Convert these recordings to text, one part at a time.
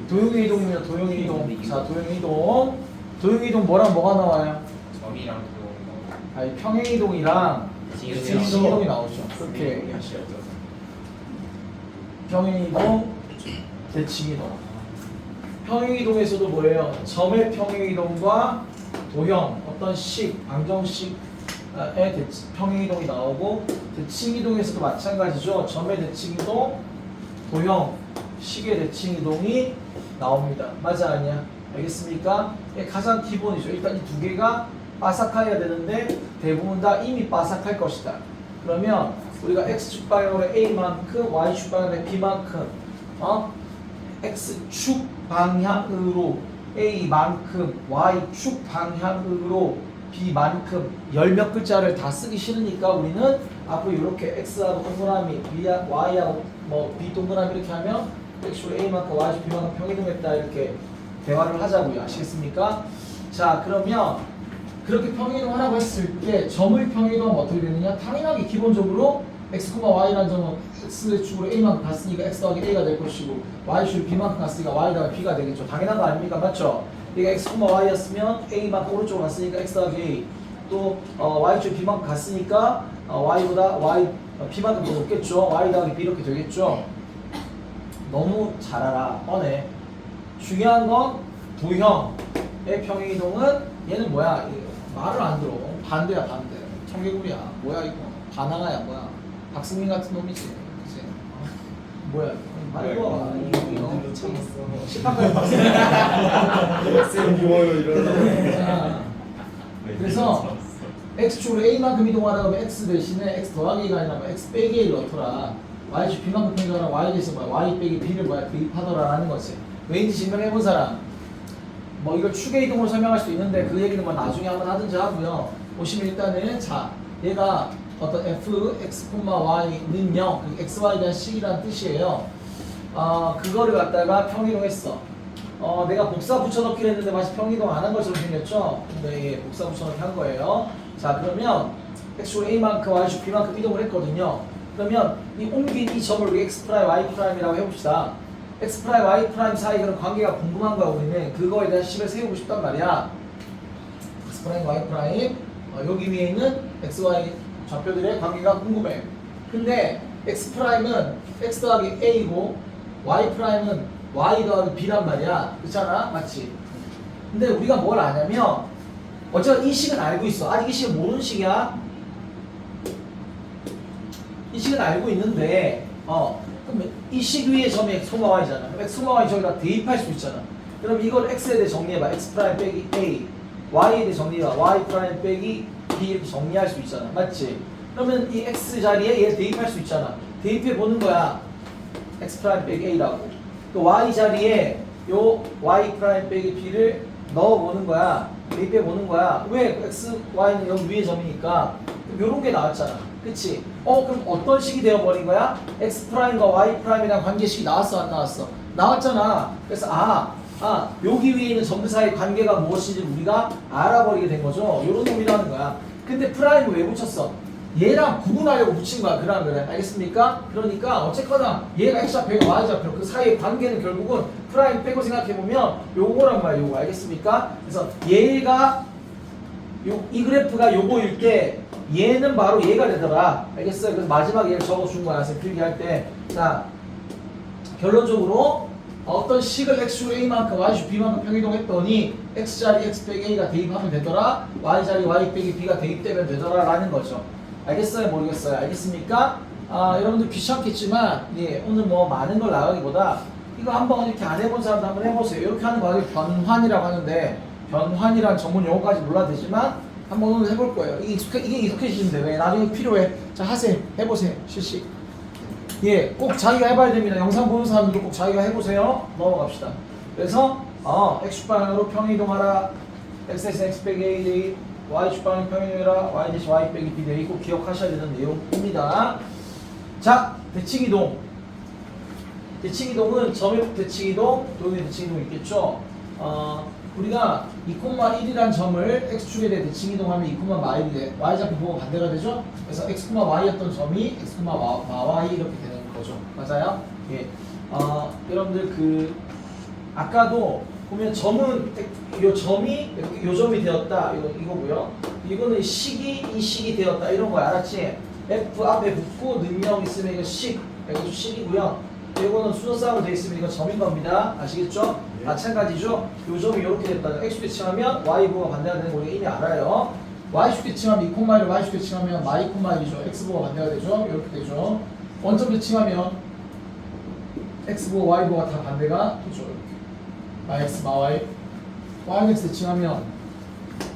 도형의 이동입니다. 도형의 이동. 자, 도형의 이동. 도형의 이동 뭐랑 뭐가 나와요? 점이랑 도형. 아니, 평행 이동이랑 지금 대칭 이동이 나오죠. 그렇게 얘기하시죠. 평행 이동, 대칭 이동. 평행 이동에서도 뭐예요? 점의 평행 이동과 도형, 어떤 식, 방정식의 평행 이동이 나오고, 대칭 이동에서도 마찬가지죠. 점의 대칭 이동, 도형, 식의 대칭 이동이 나옵니다. 맞아, 아니야? 알겠습니까? 가장 기본이죠. 일단 이 두 개가 바삭해야 되는데 대부분 다 이미 바삭할 것이다. 그러면 우리가 x축 방향으로 a만큼, y축 방향으로 b만큼, x축 방향으로 a만큼, y축 방향으로 b만큼 열 몇 글자를 다 쓰기 싫으니까 우리는 앞으로 이렇게 x하고 동그라미, y하고 뭐 b 동그라미 이렇게 하면 x축으로 a만큼, y축 b만큼 평이동했다 이렇게 대화를 하자고요. 아시겠습니까? 자, 그러면 그렇게 평이동 하라고 했을 때 점을 평이동하면 어떻게 되느냐? 당연하게 기본적으로 x, y라는 점은 x축으로 a만큼 갔으니까 x 더하기 a가 될 것이고 y축으로 b만큼 갔으니까 y 더하기 b가 되겠죠. 당연한 거 아닙니까? 맞죠? 이게 x, y였으면 a만큼 오른쪽으로 갔으니까 x 더하기 a 또 y축으로 b만큼 갔으니까 y보다 b만큼 더 높겠죠. y 더하기 b 이렇게 되겠죠. 너무 잘 알아. 뻔해. 중요한 건 도형의 평행이동은 얘는 뭐야? 말을 안 들어. 반대야, 반대. 청개구리야. 뭐야 이거? 바나나야 뭐야? 박승민 같은 놈이지. 그치? 뭐야? 말 들어봐. 이거 참았어. 18까지 봤어. 쌤 귀여워요 이러다. 그래서 x축으로 a만큼 이동하라 그러면 x 대신에 x 더하기 a가 아니라 x 빼기 a를 넣더라. y축 b만큼 평이동하라 y 대신 뭐야? y 빼기 b를 뭐야? 대입하더라라는 거지. 왜인지 증명해본 사람. 뭐 이걸 축의 이동으로 설명할 수도 있는데 그 얘기는 뭐 나중에 한번 하든지 하고요. 보시면 일단은 자 얘가 어떤 f, x, y는 0, xy에 대한 식이라는 뜻이에요. 그거를 갖다가 평이동했어. 내가 복사 붙여넣기를 했는데 마치 평이동 안 한 것처럼 생겼죠? 근데 예, 복사 붙여넣기 한 거예요. 자, 그러면 x축으로 a만큼, y축 b만큼 이동을 했거든요. 그러면 이 옮긴 이 점을 우리 x 프라임, y 프라임이라고 해봅시다. x 프라임, y 프라임 사이 그런 관계가 궁금한 거야. 우리는 그거에 대한 식을 세우고 싶단 말이야. x 프라임, y 프라임 여기 위에 있는 x, y 좌표들의 관계가 궁금해. 근데 x 프라임은 x 더하기 a고 y 프라임은 y 더하기 b란 말이야. 그렇잖아? 맞지? 근데 우리가 뭘 아냐면 어쨌든 이 식은 알고 있어. 아직 이 식은 모르는 식이야. 이 식은 알고 있는데 그럼 이 식 위에 점이 x, y잖아. 그럼 x, y 저기다 대입할 수 있잖아. 그럼 이걸 x에 대해 정리해봐. x 프라임 빼기 a, y에 대해 정리해봐. y 프라임 빼기 b 이렇게 정리할 수 있잖아. 맞지? 그러면 이 x 자리에 얘 대입할 수 있잖아. 대입해 보는 거야. x 프라임 빼기 a라고. 또 y 자리에 요 y 프라임 빼기 b를 넣어 보는 거야. 대입해 보는 거야. 왜? x, y는 여기 위에 점이니까. 요런 게 나왔잖아. 그치? 그럼 어떤 식이 되어버린 거야? x 프라임과 y 프라임에 대한 관계식이 나왔어, 안 나왔어? 나왔잖아. 그래서 여기 위에 있는 점들 사이의 관계가 무엇인지 우리가 알아버리게 된 거죠. 요런 놈이라는 거야. 근데 프라임을 왜 붙였어? 얘랑 구분하려고 붙인 거야. 그래. 알겠습니까? 그러니까 어쨌거나 얘가 x좌표가 y좌표 그 사이의 관계는 결국은 프라임 빼고 생각해보면 요거란 말이야. 요거 알겠습니까? 그래서 얘가 이 그래프가 요거일 때 얘는 바로 얘가 되더라. 알겠어요? 그래서 마지막에 얘를 적어준 거야. 선생님 필기할 때. 자, 결론적으로 어떤 식을 x축으로 a만큼 y축 b만큼 평이동했더니 x자리 x 빼기 a가 대입하면 되더라. y자리 y 빼기 b가 대입되면 되더라 라는 거죠. 알겠어요? 모르겠어요? 알겠습니까? 여러분들 귀찮겠지만 예, 오늘 뭐 많은 걸 나가기보다 이거 한번 이렇게 안 해본 사람도 한번 해보세요. 이렇게 하는 과정을 변환이라고 하는데 변환이란 전문 용어까지 몰라도 되지만 한번 오늘 해볼 거예요. 이게 익숙해지시면 돼요. 왜? 나중에 필요해. 자, 하세요. 해보세요. 실시. 예, 꼭 자기가 해봐야 됩니다. 영상 보는 사람들도 꼭 자기가 해보세요. 넘어갑시다. 그래서 x축 방향으로 평이동하라. x에서 x 빼기 a 대입, y축 방향 평이동해라. y 대신 y 빼기 b 대입. 꼭 기억하셔야 되는 내용입니다. 자, 대칭이동. 대칭이동은 점의 대칭이동, 도형의 대칭이동 있겠죠. 우리가 2,1이란 점을 x축에 대해 대칭이동하면 2,마일이 y좌표 보고 반대가 되죠? 그래서 x, y였던 점이 x, y 이렇게 되는 거죠. 맞아요? 예. 여러분들 아까도 보면 점은 요 점이 요 점이 되었다. 이거고요. 이거는 이 식이 되었다. 이런 거 알았지? F 앞에 붙고 능력 있으면 이거 이것도 식이고요. 이거는 순서상으로 되어 있으면 이건 점인 겁니다. 아시겠죠? 네. 마찬가지죠. 요 점이 이렇게 됐다. X축 대칭하면 Y부가 반대가 되는 거 우리가 이미 알아요. Y축 대칭하면 2,1을 Y축 대칭하면 마이 2,1이죠. X부가 반대가 되죠. 이렇게 되죠. 원점 대칭하면 X부가 Y부가 다 반대가 되죠. 이렇게. 마x 마y yx 대칭하면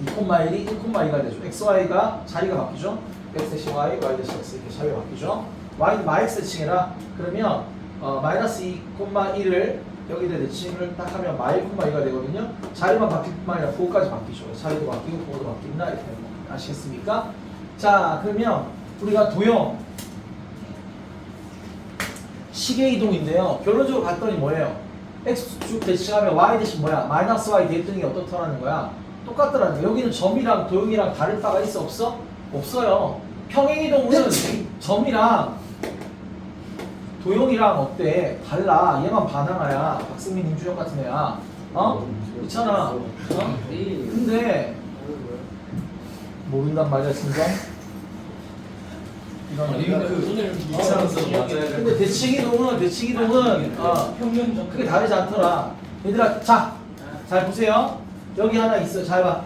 2,1이 1,2가 되죠. xy가 자리가 바뀌죠. x 대신 y, y 대신 x 이렇게 자리가 바뀌죠. y는 마x 대칭해라. 그러면 마이너스 2,1을 여기다 대칭을 딱 하면 마이 1,2가 되거든요. 자리만 바뀔 뿐만 아니라 부호까지 바뀌죠. 자리도 바뀌고 부호도 바뀐다 이렇게 되는 거 아시겠습니까? 자 그러면 우리가 도형 시계 이동인데요. 결론적으로 봤더니 뭐예요? x축 대칭하면 y 대신 뭐야? 마이너스 y 대했더니 어떻더라는 거야? 똑같더라는 거야. 여기는 점이랑 도형이랑 다른 바가 있어 없어? 없어요. 평행이동은 점이랑 도형이랑 어때? 달라. 얘만 반항아야. 박승민, 임주영 같은 애야. 그렇잖아. 근데 모른단 말이야 진짜? 근데 대칭이동은 크게 다르지 않더라. 얘들아 잘 보세요. 여기 하나 있어. 잘 봐.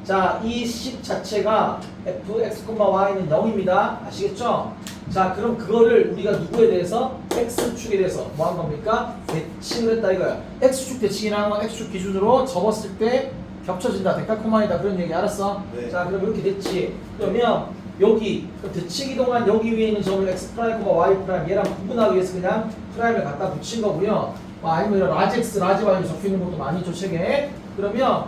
자, 이 식 자체가 f, x, y는 0입니다. 아시겠죠? 자, 그럼 그거를 우리가 누구에 대해서? x축에 대해서 뭐 한 겁니까? 대칭을 했다 이거야. x축 대칭이라는 건 x축 기준으로 접었을 때 겹쳐진다. 데칼코마니다 그런 얘기 알았어? 네. 자, 그럼 이렇게 됐지. 그러면 여기 대칭이동한 여기 위에 있는 점을 x 프라임, y 프라임 얘랑 구분하기 위해서 그냥 프라임을 갖다 붙인 거고요. 아니면 이런 라지 x, 라지 y로 적혀 있는 것도 많이 있죠 책에. 그러면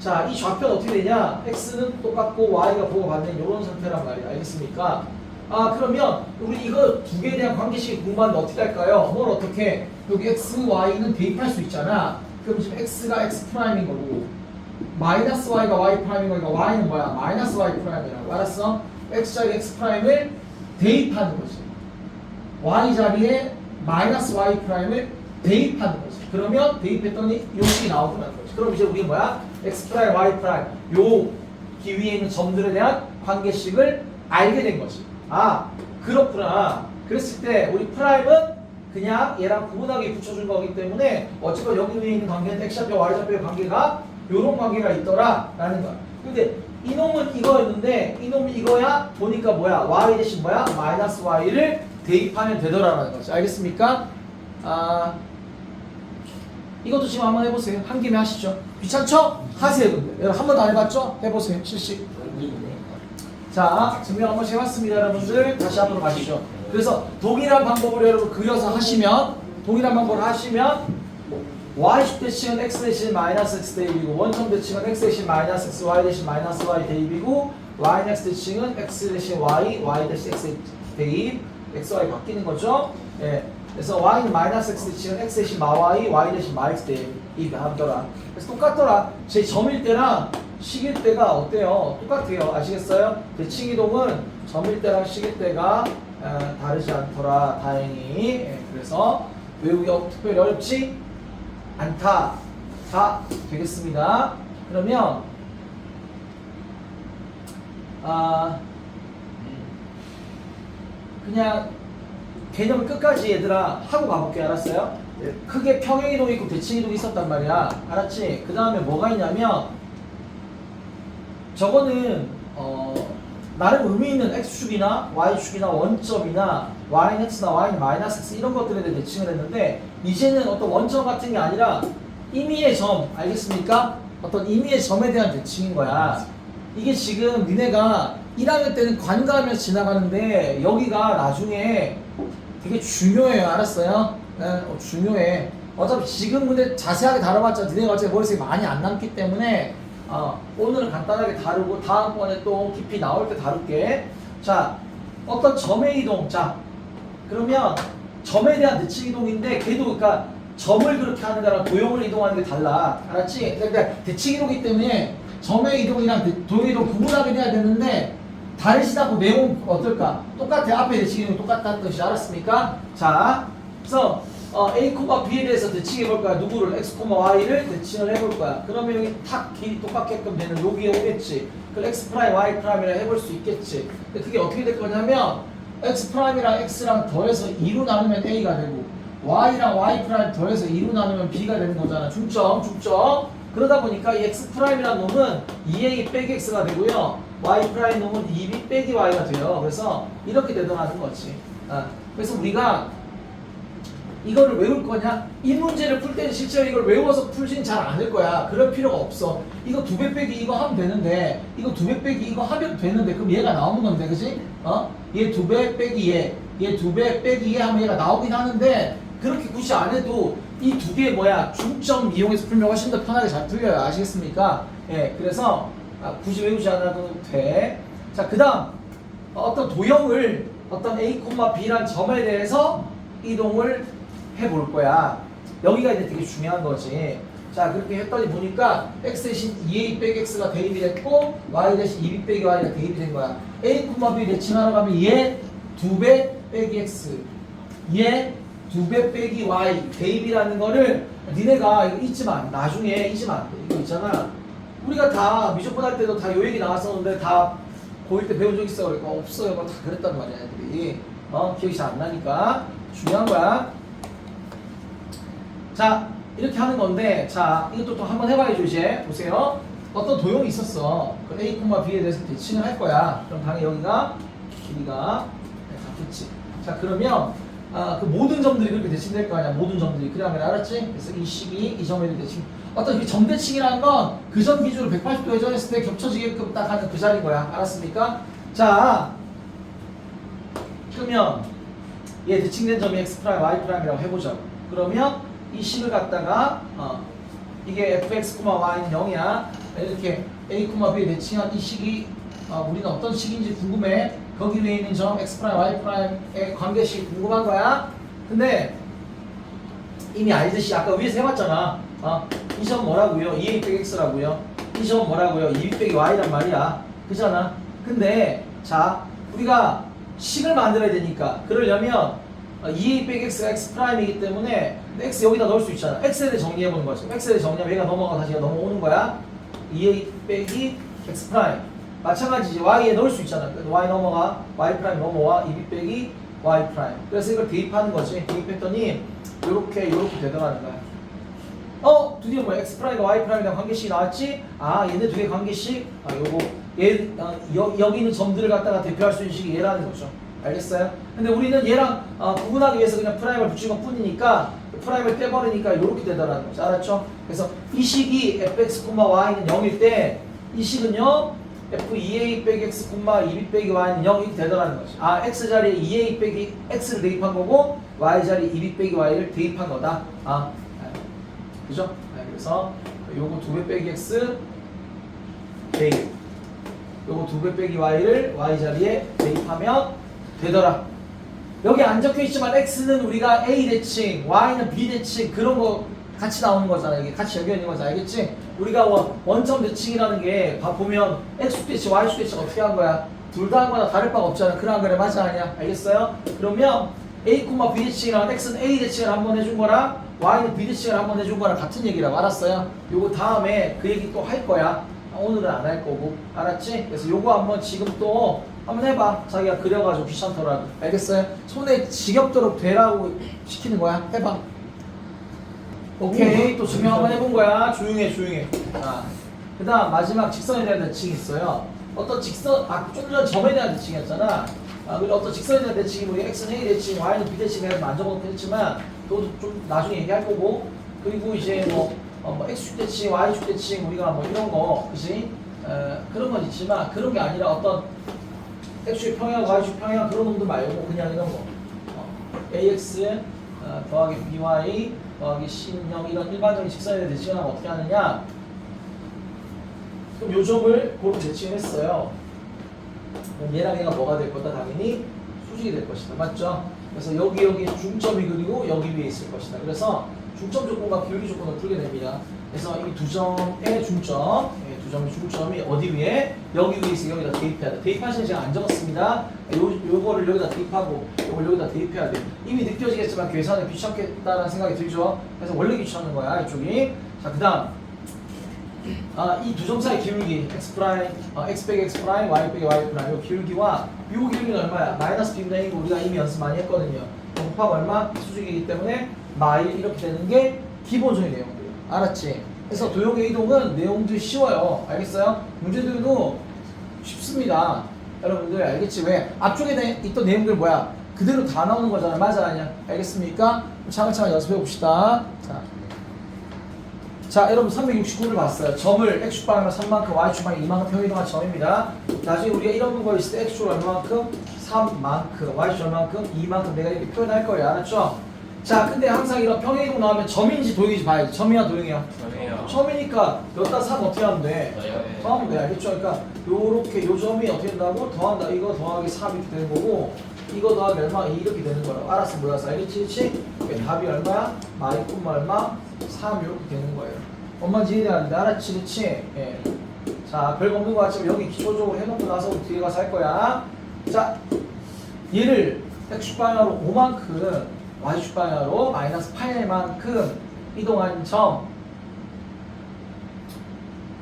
자, 이 좌표는 어떻게 되냐? x는 똑같고 y가 부호가 받는 이런 상태란 말이야. 알겠습니까? 아, 그러면 우리 이거 두 개에 대한 관계식 공부하는데 어떻게 할까요? 뭘 어떻게? 여기 x, y는 대입할 수 있잖아. 그럼 지금 x가 x 프라임인 거고 마이너스 y가 y 프라임인 거니까 y는 뭐야? 마이너스 y 프라임이라고. 알았어? x 자리에 x 프라임을 대입하는 거지. y 자리에 마이너스 y 프라임을 대입하는 거지. 그러면 대입했더니 요식이 나오더라는 거지. 그럼 이제 우리 뭐야? x 프라임, y 프라임 요기 위에 있는 점들에 대한 관계식을 알게 된 거지. 아, 그렇구나. 그랬을 때 우리 프라임은 그냥 얘랑 구분하게 붙여준 거기 때문에 어쨌건 여기 위에 있는 관계는 x좌표, y좌표의 관계가 요런 관계가 있더라 라는 거야. 근데 이놈은 이거였는데 이놈이 이거야 보니까 뭐야? y 대신 뭐야? 마이너스 y를 대입하면 되더라라는 거지. 알겠습니까? 아, 이것도 지금 한번 해보세요. 한 김에 하시죠. 귀찮죠? 하세요. 근데 여러분 한 번도 안 해봤죠? 해보세요. 실시. 자, 증명 한 번씩 해봤습니다 여러분들. 다시 한번 가시죠. 그래서 동일한 방법으로 여러분 그려서 하시면 동일한 방법을 하시면 y축 대칭은 x 대신 마이너스 x 대입이고 원점 대칭은 x 대신 마이너스 x, y 대신 마이너스 y 대입이고 y는 x 대칭은 x 대신 y, y 대신 x 대입, x, y 바뀌는 거죠. 예. 그래서 y는 마이너스 x 대칭은 x 대신 마 y, y 대신 마 x 대입 하더라. 그래서 똑같더라. 제 점일 때랑 식일 때가 어때요? 똑같아요. 아시겠어요? 대칭이동은 점일 때랑 식일 때가 다르지 않더라. 다행히. 예. 그래서 외우기 특별히 어렵지 않다. 다 되겠습니다. 그러면 그냥 개념 끝까지 얘들아 하고 가볼게. 알았어요? 네. 크게 평행이동이 있고 대칭이동이 있었단 말이야. 알았지? 그 다음에 뭐가 있냐면 저거는 나름 의미 있는 x축이나 y축이나 원점이나 y는 x나 y는 마이너스 x 이런 것들에 대해 대칭을 했는데 이제는 어떤 원점 같은 게 아니라 임의의 점. 알겠습니까? 어떤 임의의 점에 대한 대칭인 거야. 이게 지금 니네가 1학년 때는 관과하면서 지나가는데 여기가 나중에 되게 중요해요. 알았어요? 네, 중요해. 어차피 지금 근데 자세하게 다뤄봤자 니네가 어차피 머릿속에 많이 안 남기 때문에 오늘은 간단하게 다루고 다음번에 또 깊이 나올 때 다룰게. 자, 어떤 점의 이동. 자, 그러면 점에 대한 대칭 이동인데 걔도 그러니까 점을 그렇게 하는 거랑 도형을 이동하는 게 달라. 알았지? 그러니까 대칭 이동이기 때문에 점의 이동이랑 도형의 이동 구분하게 돼야 되는데 다르시다고 내용 어떨까? 똑같아. 앞에 대칭 이동 똑같다는 뜻이 알았습니까? 자, 그래서 A, B에 대해서 대칭해 볼 거야. 누구를? X, Y를 대칭을 해볼 거야. 그러면 여기 탁 길이 똑같게끔 되는 여기에 오겠지. 그럼 X 프라임, Y 프라임이라 해볼 수 있겠지. 근데 그게 어떻게 될 거냐면 X 프라임이랑 X랑 더해서 2로 나누면 A가 되고 Y랑 Y 프라임 더해서 2로 나누면 B가 되는 거잖아. 중점. 그러다 보니까 이 X 프라임이라는 놈은 2A 빼기 X가 되고요. Y 프라임 놈은 2B 빼기 Y가 돼요. 그래서 이렇게 되더라는 거지. 그래서 우리가 이거를 외울 거냐? 이 문제를 풀 때는 실제로 이걸 외워서 풀진 잘 않을 거야. 그럴 필요가 없어. 이거 2배 빼기 이거 하면 되는데 이거 2배 빼기 이거 하면 되는데 그럼 얘가 나오는 건데 그지? 얘 2배 빼기 얘 2배 빼기 얘 하면 얘가 나오긴 하는데 그렇게 굳이 안 해도 이 두 개 뭐야 중점 이용해서 풀면 훨씬 더 편하게 잘 풀려요. 아시겠습니까? 예, 그래서 굳이 외우지 않아도 돼. 자, 그 다음 어떤 도형을 어떤 A, B란 점에 대해서 이동을 해볼 거야. 여기가 이제 되게 중요한 거지. 자, 그렇게 했더니 보니까 x 대신 2a 빼기 x가 대입이 됐고 y 대신 2b 빼기 y가 대입이 된 거야. a, b 대칭하러 가면 얘 2배 빼기 x 얘 2배 빼기 y 대입이라는 거를 니네가 이거 잊지 마. 나중에 잊으면 안 돼. 이거 있잖아. 우리가 다 미적분 할 때도 다 요 얘기 나왔었는데 다 고1 때 배운 적 있어. 그러니까 없어요. 다 그랬단 말이야 애들이. 기억이 잘 안 나니까 중요한 거야. 자, 이렇게 하는 건데, 자, 이것도 또 한번 해봐야죠, 이제. 보세요. 어떤 도형이 있었어. 그 A, B에 대해서 대칭을 할 거야. 그럼 당연히 여기가, 길이가 같겠지. 자, 그러면, 그 모든 점들이 그렇게 대칭될 거 아니야. 모든 점들이. 그래, 알았지? 그래서 이 식이, 이 점에 대칭. 어떤 그 점대칭이라는 건 그 점 기준으로 180도 회전했을 때 겹쳐지게끔 딱 하는 그 자리인 거야. 알았습니까? 자, 그러면, 얘 대칭된 점이 X 프라임, Y 프라임이라고 해보자고. 그러면, 이 식을 갖다가 이게 fx, y는 0이야. 이렇게 a, b에 대칭한 이 식이 우리는 어떤 식인지 궁금해. 거기 위에 있는 점 x 프라임, y 프라임의 관계식 궁금한 거야. 근데 이미 알듯이 아까 위에서 해봤잖아. 이 점 뭐라고요? 2a 빼기 x라고요. 이 점 뭐라고요? 2b 빼기 y란 말이야. 그잖아. 근데 자, 우리가 식을 만들어야 되니까 그러려면 2a 빼기 x가 x 프라임이기 때문에 x 여기다 넣을 수 있잖아. x에 대해 정리해보는 거지. x에 대해 정리하면 얘가 넘어가 다시 넘어오는 거야. 2a 빼기 x 프라임. 마찬가지지. y에 넣을 수 있잖아. y 넘어가, y 프라임 넘어와, 2b 빼기 y 프라임. 그래서 이걸 대입하는 거지. 대입했더니 요렇게 되더라는 거야. 드디어 뭐야? x 프라임과 y 프라임이랑 관계식이 나왔지? 얘네 두 개 관계식? 여기 있는 점들을 갖다가 대표할 수 있는 식이 얘라는 거죠. 알겠어요? 근데 우리는 얘랑 구분하기 위해서 그냥 프라임을 붙인 것 뿐이니까 프라임을 떼버리니까 이렇게 되더라는 거죠. 알았죠? 그래서 이 식이 fx, y는 0일 때 이 식은요 f2a 빼기 x, 2b 빼기 y는 0 이렇게 되더라는 거죠. x 자리에 2a 빼기 x를 대입한 거고 y 자리에 2b 빼기 y를 대입한 거다. 그죠? 그래서 요거 2배 빼기 x 대입 요거 2배 빼기 y를 y 자리에 대입하면 되더라. 여기 안 적혀 있지만 x는 우리가 a 대칭, y는 b 대칭 그런 거 같이 나오는 거잖아. 이게 같이 연결 있는 거지. 알겠지? 우리가 원점 대칭이라는 게 보면 x축 대칭, y축 대칭 어떻게 한 거야? 둘 다 한 거나 다를 바가 없잖아. 그래 그래 맞아 아니야? 알겠어요? 그러면 a, b 대칭이랑 x는 a 대칭을 한번 해준 거랑 y는 b 대칭을 한번 해준 거랑 같은 얘기라고. 알았어요? 요거 다음에 그 얘기 또 할 거야. 오늘은 안 할 거고. 알았지? 그래서 요거 한번 지금 또 한번 해봐. 자기가 그려가지고 귀찮더라도. 알겠어요? 손에 지겹도록 되라고 시키는 거야. 해봐. 오케이. 또 증명 한번 해본 거야. 조용해. 자, 그 다음 마지막 직선에 대한 대칭이 있어요. 어떤 직선, 좀 전 점에 대한 대칭이었잖아. 그리고 어떤 직선에 대한 대칭이 우리 x는 a 대칭, y는 b 대칭 해서 만져보고 했지만 그것도 좀 나중에 얘기할 거고. 그리고 이제 x축 대칭, y축 대칭 우리가 이런 거, 그치? 그런 건 있지만 그런 게 아니라 어떤 x축 평양, y축 평양 그런 놈들 말고 그냥 이런 거 ax 더하기 by 더하기 c는 0 이런 일반적인 직선에 대해 대칭을 하면 어떻게 하느냐. 그럼 요 점을 그렇게 대칭을 했어요. 그럼 얘랑 얘가 뭐가 될 거다? 당연히 수직이 될 것이다. 맞죠? 그래서 여기 중점이 그리고 여기 위에 있을 것이다. 그래서 중점 조건과 기울기 조건을 풀게 됩니다. 그래서 이 두 점의 중점, 두 두 점의 중점이 어디 위에? 여기 위에 있어. 여기다 대입해야 돼. 대입하시는 제가 안 적었습니다. 요거를 여기다 대입하고 요걸 여기다 대입해야 돼. 이미 느껴지겠지만 계산에 귀찮겠다는 생각이 들죠. 그래서 원래 귀찮은 거야 이쪽이. 자 그다음 이 두 점 사이 기울기 x 프라임, x 빼기 x 프라임, y 빼기 y 프라임 요 기울기와 요 기울기는 얼마야? 마이너스 b분의 1이고 우리가 이미 연습 많이 했거든요. 곱하면 얼마? 수직이기 때문에 마일 이렇게 되는 게 기본적인 내용들이에요. 알았지? 그래서 도형의 이동은 내용들이 쉬워요. 알겠어요? 문제들도 쉽습니다. 여러분들 알겠지? 왜? 앞쪽에 있던 내용들 뭐야? 그대로 다 나오는 거잖아. 맞아 아니야? 알겠습니까? 차근차근 연습해 봅시다. 자, 여러분 369를 봤어요. 점을 x축방이면 3만큼, y축방이 2만큼 평이동한 점입니다. 나중에 우리가 이런 거 있을 때 x축을 얼마만큼? 3만큼, y축 얼마만큼? 2만큼 내가 이렇게 표현할 거예요. 알았죠? 자, 근데 항상 이런 평이동 나오면 점인지 도형인지 봐야지. 점이야 도형이야? 저네요. 점이니까 여기다 3 어떻게 하면 돼? 네. 더하면 돼. 알겠죠? 그러니까 요렇게 요 점이 어떻게 된다고? 더한다. 이거 더하기 3 이렇게 되는 거고 이거 더하기 얼마? 2 이렇게 되는 거라고. 알았어 몰랐어. 알겠지? 그치? 답이 얼마야? 마이콤마 얼마? 3 이렇게 되는 거예요. 엄마는 이해되는데 알았지? 그치? 예. 자, 별거 없는 거 같지만 여기 기초적으로 해놓고 나서 뒤에 가서 할 거야. 자, 얘를 x축 방향으로 5만큼 y축 방향으로 마이너스 8만큼 이동한 점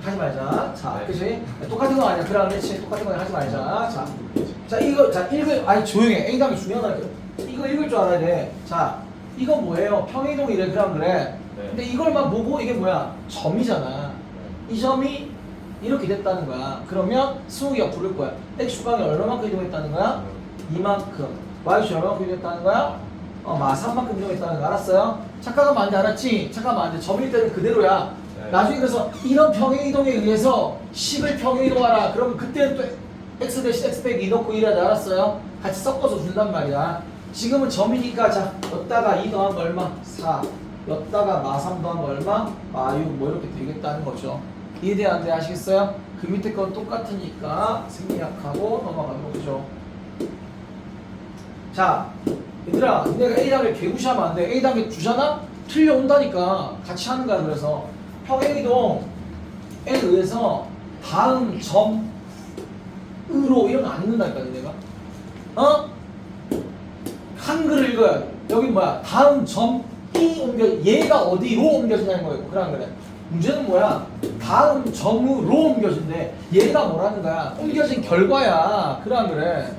하지 말자. 자, 네. 그치? 똑같은 거 아니야. 그랑 그렇지. 똑같은 거 하지 말자. 자, 이거, 자, 아니, 조용해. A 답이 중요하다니까. 이거 읽을 줄 알아야 돼. 자, 이건 뭐예요? 평이동이래. 그럼 그래. 네. 근데 이걸만 보고 이게 뭐야? 점이잖아. 이 점이 이렇게 됐다는 거야. 그러면 수욱이가 부를 거야. x축 방향 얼마만큼 이동했다는 거야? 2만큼. y축 얼마만큼 이동했다는 거야? 3만큼 이동했다는 거 알았어요? 착각하면 안 돼. 알았지? 착각하면 안 돼. 점일 때는 그대로야. 네. 나중에 그래서 이런 평행이동에 의해서 10을 평행이동하라. 그러면 그때는 또 x 대신 x 빼기 2 넣고 이래야 돼. 알았어요? 같이 섞어서 준단 말이야. 지금은 점이니까 자, 여기다가 2 더한 거 얼마? 4. 여기다가 마3 더한 거 얼마? 마6 뭐 이렇게 되겠다는 거죠. 이해돼 안 돼? 아시겠어요? 그 밑에 건 똑같으니까 생략하고 넘어가는 거죠. 자, 얘들아, 내가 A단계 개구시하면 안 돼. A단계 주잖아? 틀려온다니까. 같이 하는 거야. 그래서 평행이동에 의해서 다음 점으로 이런 거 안 읽는다니까 내가. 한글을 읽어야 돼. 여기 뭐야? 다음 점이 얘가 어디로 옮겨지냐는 거예요. 그러는 거래. 문제는 뭐야? 다음 점으로 옮겨진대. 얘가 뭐라는 거야? 옮겨진 결과야. 그러는 거래.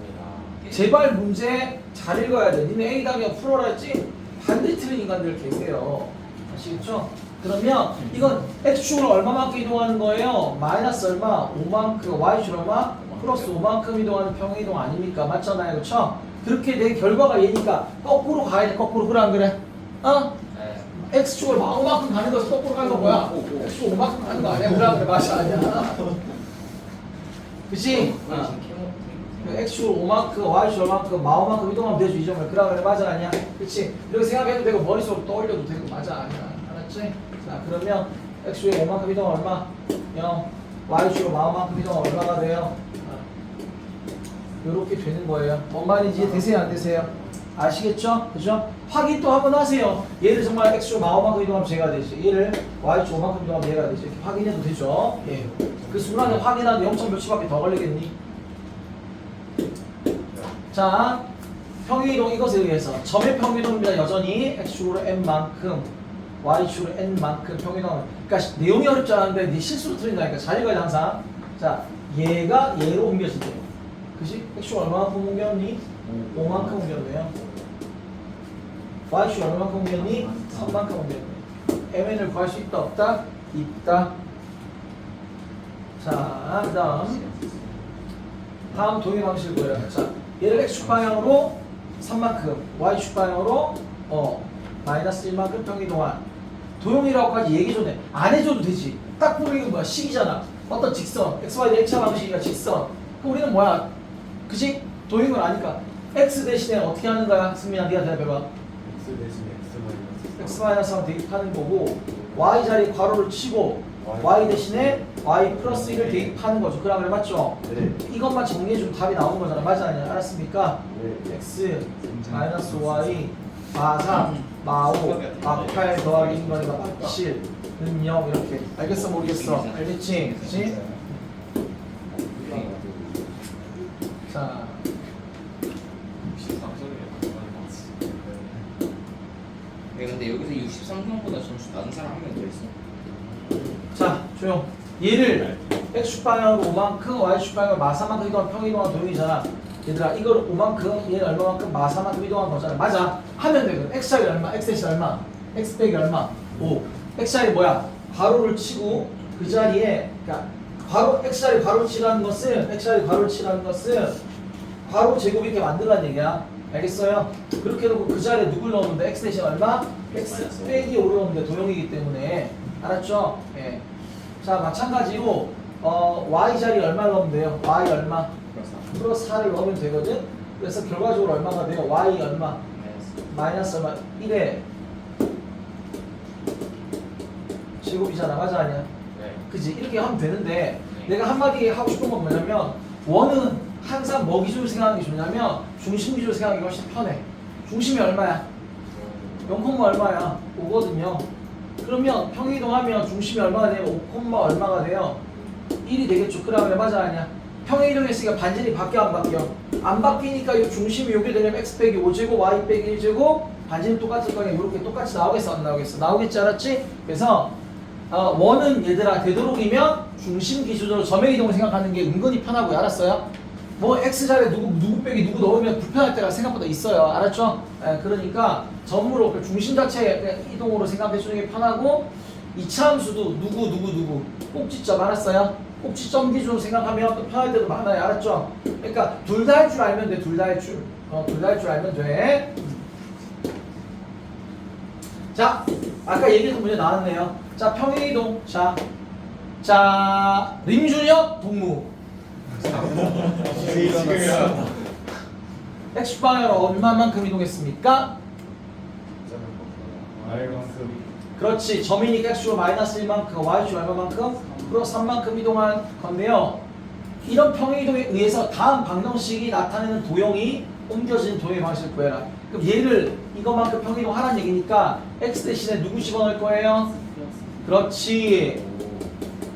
제발 문제 잘 읽어야 돼. 니네 A 답이야 풀어라 했지? 반드시 틀린 인간들 계세요. 아시겠죠? 그러면 이건 X축으로 얼마만큼 이동하는 거예요? 마이너스 얼마? 5만큼. Y축 얼마? 플러스 5만큼 이동하는 평행이동 아닙니까? 맞잖아요. 그쵸? 그렇게 내 결과가 얘니까 거꾸로 가야 돼. 거꾸로. 그래 안 그래? 네. X축을 5만큼 가는 거에서 거꾸로 가는 거 뭐야? X축 5만큼 가는 거 아니야? 그래 안 그래? 맛이 아니야. 그치? X축을 5만큼, Y축을 얼만큼, 마오만큼 이동하면 되죠. 이 점을. 그래 맞아 아니야? 그치? 이렇게 생각해도 되고 머릿속으로 떠올려도 되고 맞아 아니야? 알았지? 자 그러면 X축에 5만큼 이동은 얼마? 0. Y축으로 마오만큼 이동은 얼마가 돼요? 이렇게 되는 거예요. 뭔 말인지 되세요 안 되세요? 아시겠죠? 그죠? 확인 또 한번 하세요. 얘를 정말 X축 마오만큼 이동하면 제가 되지. 얘를 Y축 5만큼 이동하면 얘가 되지. 이렇게 확인해도 되죠? 예. 그 순간에 확인하는데 0점 몇초밖에 더 걸리겠니? 자, 평행이동 이것에 의해서 점의 평행이동입니다. 여전히 X축으로 N만큼 Y축으로 N만큼 평행이동. 그러니까 내용이 어렵지 않은데 네 실수로 틀린다니까. 잘 읽어야 돼 항상. 자, 얘가 얘로 옮겨진대요. 그치? X축 얼마만큼 옮겼니? 5만큼 옮겼네요. Y축 얼마만큼 옮겼니? 3만큼 옮겼네. MN을 구할 수 있다 없다? 있다. 자, 다음 동의 방식을 보여요. 자, 얘를 X축 방향으로 3만큼, Y축 방향으로 마이너스 1만큼 평이동안 도형이라고까지 얘기 좀 해. 안 해줘도 되지. 딱 보면 이거 뭐야? 식이잖아. 어떤 직선, XY 대 X차 방식이니까 직선. 그럼 우리는 뭐야? 그치? 도형을 아니까 X 대신에 어떻게 하는 거야? 승민아, 네가 대답해봐. X 대신에 X X 마이너스 대입하는 거고 Y 자리에 괄호를 치고 Y 대신에 Y 플러스 1을 대입하는 거죠. 그래 맞죠? 네. 이것만 정리해주면 답이 나오는 거잖아. 맞아 아니야? 알았습니까? 네. X 마이너스 Y 마 3 마오 막8 더하기 인거리가 막7는 0 이렇게 알겠어 모르겠어? 알겠지? 그치? 자 63점이에요. 네, 근데 여기서 63점보다 점수 낮은 사람 한 명 더 있어. 자, 조용. 얘를 X축 방향으로 5만큼, Y축 방향으로 마사만큼 이동한 평이동한 도형이잖아. 얘들아, 이걸 5만큼, 얘는 얼마만큼 마사만큼 이동한 거잖아. 맞아. 하면 되거든. X자리 얼마, X대시 얼마, X 빼기 얼마, 5. X자리 뭐야? 괄호를 치고 그 자리에, 그러니까 괄호, X자리 괄호 치라는 것은, X자리 괄호 치라는 것은 괄호 제곱 이렇게 만들라는 얘기야. 알겠어요? 그렇게 해놓고 그 자리에 누굴 넣으면 돼? X 대신 얼마? X 빼기 5를 넣으면 돼. 도형이기 때문에. 알았죠? 예. 자, 마찬가지로 Y 자리 얼마 넣으면 돼요? Y 얼마? 플러스 4를 넣으면 되거든? 그래서 결과적으로 얼마가 돼요? Y 얼마? 마이너스 얼마? 1에 제곱이잖아. 맞아 아니야? 네. 그지? 이렇게 하면 되는데 내가 한마디 하고 싶은 건 뭐냐면 원은 항상 뭐 기준으로 생각하는 게 좋냐면 중심 기준으로 생각하기 훨씬 편해. 중심이 얼마야? 0, 얼마야? 5거든요. 그러면 평이동하면 중심이 얼마가 되면 5, 얼마가 돼요? 1이 되겠죠. 그러면 맞아 아니야? 평이동했으니까 반전이 바뀌어 안 바뀌어? 안 바뀌니까 이 중심이 요게 되려면 x 빼기 5제곱 y 빼기 1제곱 반전이 똑같을 거니까 이렇게 똑같이 나오겠어 안 나오겠어? 나오겠지 알았지? 그래서 원은 얘들아 되도록이면 중심 기준으로 점의 이동을 생각하는 게 은근히 편하고요. 알았어요? 뭐 X자리에 누구 빼기 누구 넣으면 불편할 때가 생각보다 있어요. 알았죠? 그러니까 점으로 그 중심 자체 이동으로 생각해 주는 게 편하고 이차함수도 누구 꼭지점 알았어요? 꼭지점 기준으로 생각하면 또 편할 때도 많아요. 알았죠? 그러니까 둘 다 할 줄 알면 돼. 둘 다 할 줄. 둘 다 할 줄 알면 돼. 자, 아까 얘기했던 문제 나왔네요. 자, 평행이동. 자, 림준혁 동무. 지금이야. X축 방향으로 얼마만큼 이동했습니까? Y만큼. 그렇지. 점이니까 X축으로 마이너스 1만큼, Y축 얼마만큼? 플러스 3만큼 이동한 건데요. 이런 평행이동에 의해서 다음 방정식이 나타내는 도형이 옮겨진 도형의 방식을 구해라. 그럼 얘를 이것만큼 평행이동 하라는 얘기니까 X 대신에 누구 집어넣을 거예요? 그렇지.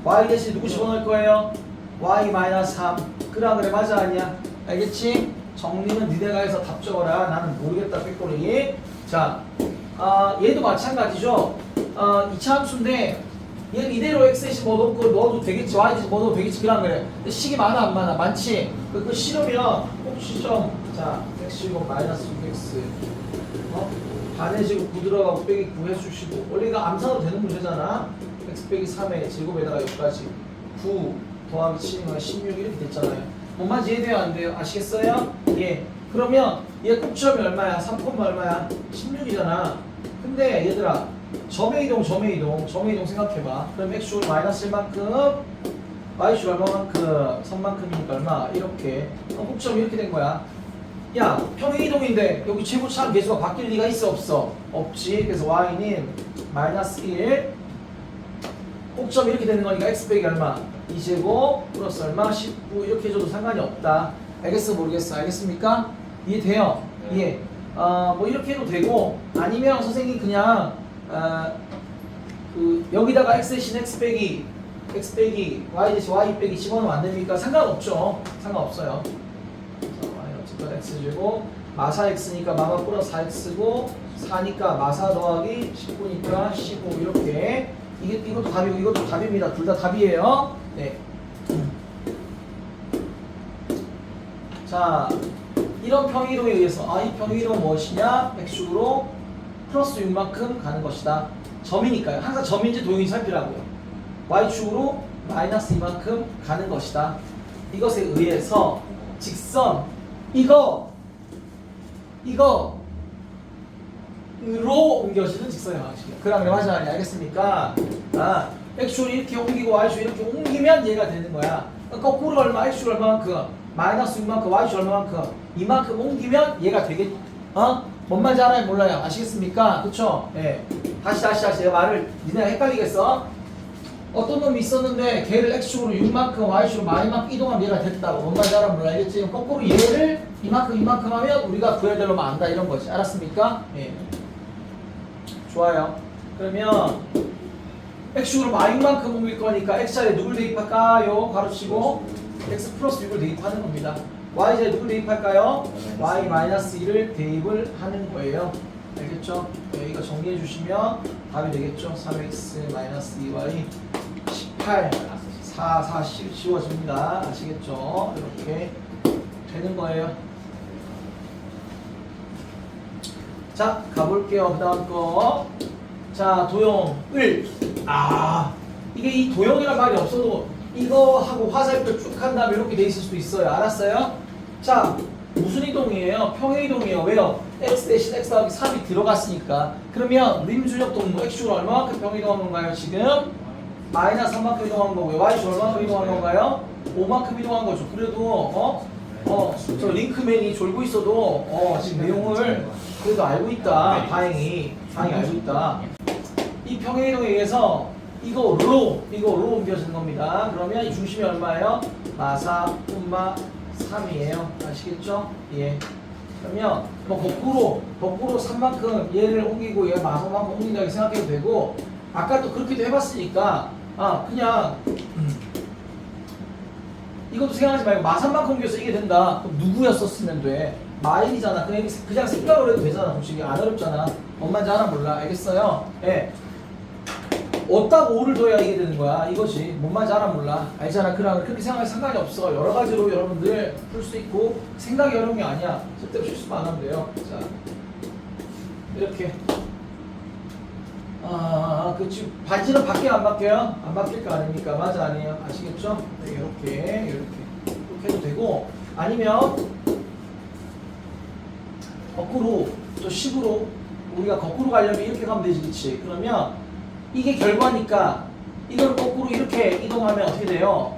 Y 대신에 누구 집어넣을 거예요? Y-3. 그래 맞아 아니야? 알겠지? 정리는 니네가 해서 답 적어라. 나는 모르겠다 빽꼬리. 자, 얘도 마찬가지죠. 2차 함수인데 얘 이대로 x 대신 뭐 넣어도 되겠지. y 대신 뭐 넣어도 되겠지. 그래. 근데 식이 많아 안 많아? 많지? 그 싫으면 꼭지점. 자, x제곱 마이너스 6x 반의 제곱 9 들어가고 빼기 9 해주시고 원래 이거 암산도 되는 문제잖아. x 빼기 3의 제곱에다가 여기까지 9 더하기 7이면 16 이렇게 됐잖아요. 뭔 이해돼요 안 돼요? 아시겠어요? 예. 그러면 얘 꼭지점이 얼마야? 3, 얼마야? 16이잖아. 근데 얘들아 점의 이동 생각해봐. 그럼 x축 마이너스 1만큼 y축 얼마만큼? 3만큼이니까 얼마? 이렇게. 꼭지점 이렇게 된 거야. 야, 평행 이동인데 여기 최고차항 계수가 바뀔 리가 있어 없어? 없지. 그래서 y는 마이너스 1 꼭점 이렇게 되는 거니까 x 빼기 얼마? 2제곱 플러스 얼마? 19 이렇게 해줘도 상관이 없다. 알겠어 모르겠어? 알겠습니까? 이해돼요? 네. 예. 뭐 이렇게 해도 되고 아니면 선생님 그냥 여기다가 x 대신 x 빼기 y 대신 y 빼기 집어넣으면 안 됩니까? 상관없죠. 상관없어요. 어쨌든 x제곱 마사 x니까 마가 플러스 4x고 4니까 마사 더하기 19니까 15 이렇게 이것도 답이고 이것도 답입니다. 둘 다 답이에요. 네. 자, 이런 평이동에 의해서 이 평이동은 무엇이냐? x축으로 플러스 6만큼 가는 것이다. 점이니까요. 항상 점인지 도형인지 살피라고요. y축으로 마이너스 2만큼 가는 것이다. 이것에 의해서 직선 이거로 옮겨지는 직선의 방식이야. 그러면 맞아 아니 알겠습니까? x축을 이렇게 옮기고 y축을 이렇게 옮기면 얘가 되는 거야. 거꾸로 얼마? x축 얼마만큼? 마이너스 6만큼, y축 얼마만큼? 이만큼 옮기면 얘가 되겠. 뭔 말인지 알아요? 몰라요? 아시겠습니까? 그쵸? 예. 다시 내가 말을 니네가 헷갈리겠어? 어떤 놈이 있었는데 걔를 x축으로 6만큼, y축으로 마이만큼 이동하면 얘가 됐다고. 뭔 말인지 알아? 몰라 알겠지? 거꾸로 얘를 이만큼 하면 우리가 구해야 될 놈은 안다 이런 거지. 알았습니까? 예. 좋아요. 그러면 x축으로 마이만큼 옮길 거니까 x자리에 누굴 대입할까요? 가로치고 x 플러스 6을 대입하는 겁니다. y자리에 누굴 대입할까요? y 마이너스 1을 대입을 하는 거예요. 알겠죠? 네, 이거 정리해 주시면 답이 되겠죠? 3x 마이너스 2y 18 4 40 지워집니다. 아시겠죠? 이렇게 되는 거예요. 자, 가볼게요. 그 다음 거. 자, 도형을. 이게 이 도형이란 말이 없어도 이거 하고 화살표 쭉 한 다음에 이렇게 돼 있을 수도 있어요. 알았어요? 자, 무슨 이동이에요? 평행 이동이에요. 왜요? x 대신 x 더하기 3이 들어갔으니까. 그러면 림준혁 동무 x축으로 얼마만큼 평행 이동한 건가요? 지금 마이너스 3만큼 이동한 거고요. y축 얼마만큼 이동한 건가요? 5만큼 이동한 거죠. 그래도 저 링크맨이 졸고 있어도 지금 내용을 그래도 알고 있다. 다행히 알고 있다. 이 평행 이동에 의해서 이거로 옮겨지는 겁니다. 그러면 이 중심이 얼마예요? 마사 콤마 3이에요. 아시겠죠? 예. 그러면 뭐 거꾸로 3만큼 얘를 옮기고 얘가 마사만큼 옮긴다고 생각해도 되고, 아까 또 그렇게도 해봤으니까 그냥 이것도 생각하지 말고 마산만큼 옮겨서 이게 된다. 그럼 누구였었으면 돼? 마일이잖아. 그냥 생각으로 해도 되잖아. 솔직히 안 어렵잖아. 뭔 말인지 하나 몰라. 알겠어요? 예. 어디다가 5를 둬야 이게 되는 거야. 이거지. 뭔 말인지 하나 몰라. 알잖아. 그렇게 생각할 상관이 없어. 여러 가지로 여러분들 풀 수 있고, 생각이 어려운 게 아니야. 절대로 실수만 안 하면 돼요. 자, 이렇게. 그치. 반지는 밖에 안 바뀌어요? 안 바뀔 거 아닙니까? 맞아, 아니에요? 아시겠죠? 네, 이렇게 해도 되고, 아니면 거꾸로 또 식으로 우리가 거꾸로 가려면 이렇게 가면 되지, 그치? 그러면 이게 결과니까 이걸 거꾸로 이렇게 이동하면 어떻게 돼요?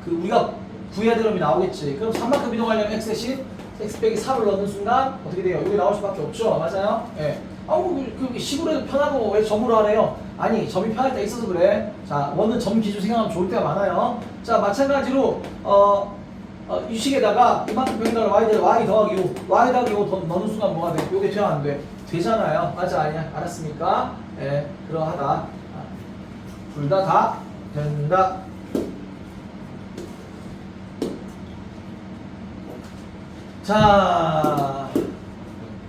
우리가 구해야 될 놈이 나오겠지. 그럼 3만큼 이동하려면 x 대신 x 빼기 3을 넣는 순간 어떻게 돼요? 여기 나올 수밖에 없죠. 맞아요? 예. 그 식으로 해도 편하고 왜 점으로 하래요? 아니, 점이 편할 때 있어서 그래. 자, 원은 점 기준 생각하면 좋을 때가 많아요. 자, 마찬가지로 이 식에다가 이만큼 변경을 y 더하기 5 넣는 순간 뭐가 돼? 요게 돼야 안 돼? 되잖아요. 맞아, 아니야? 알았습니까? 예, 그러하다. 둘 다 된다. 자,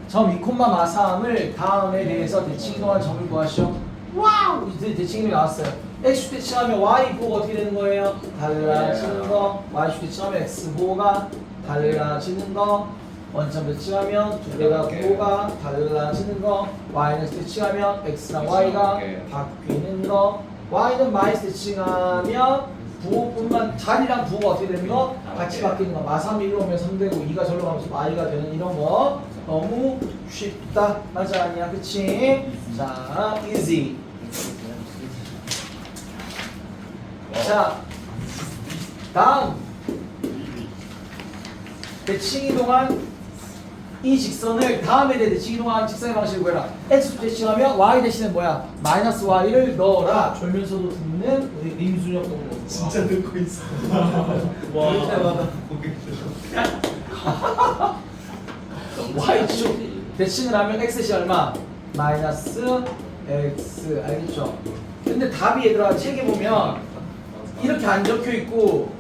점 2, 마삼을 다음에 대해서 대칭 이동한 점을 구하시오. 와우! 이제 대칭 이동이 나왔어요. x 대칭하면 y 보호가 어떻게 되는 거예요? 달라지는 거. y 대칭하면 x 보호가 달라지는 거. 원점 대칭하면 두 개가 보호가 달라지는 거. y는 대칭하면 x랑 y가 바뀌는 거. y는 마이너스 대칭하면 부호뿐만 자리랑 부호가 어떻게 되는 거? 같이 바뀌는 거. 마3 1로 오면 3되고 2가 절로 가면서 y가 되는 이런 거 너무 쉽다. 맞아, 아니야? 그치? 자, easy. 자, 다음 대칭 이동한 이 직선을 다음에 대칭 이동한 직선의 방식을 구해라. x 대칭하면 y 대신에 뭐야? 마이너스 y를 넣어라. 졸면서도 듣는 우리 림준혁 동무. 진짜 듣고 있어. 와. 볼 때마다 보게 y축 대칭을 하면 x이 얼마? 마이너스 x. 알겠죠? 근데 답이 얘들아 책에 보면 이렇게 안 적혀 있고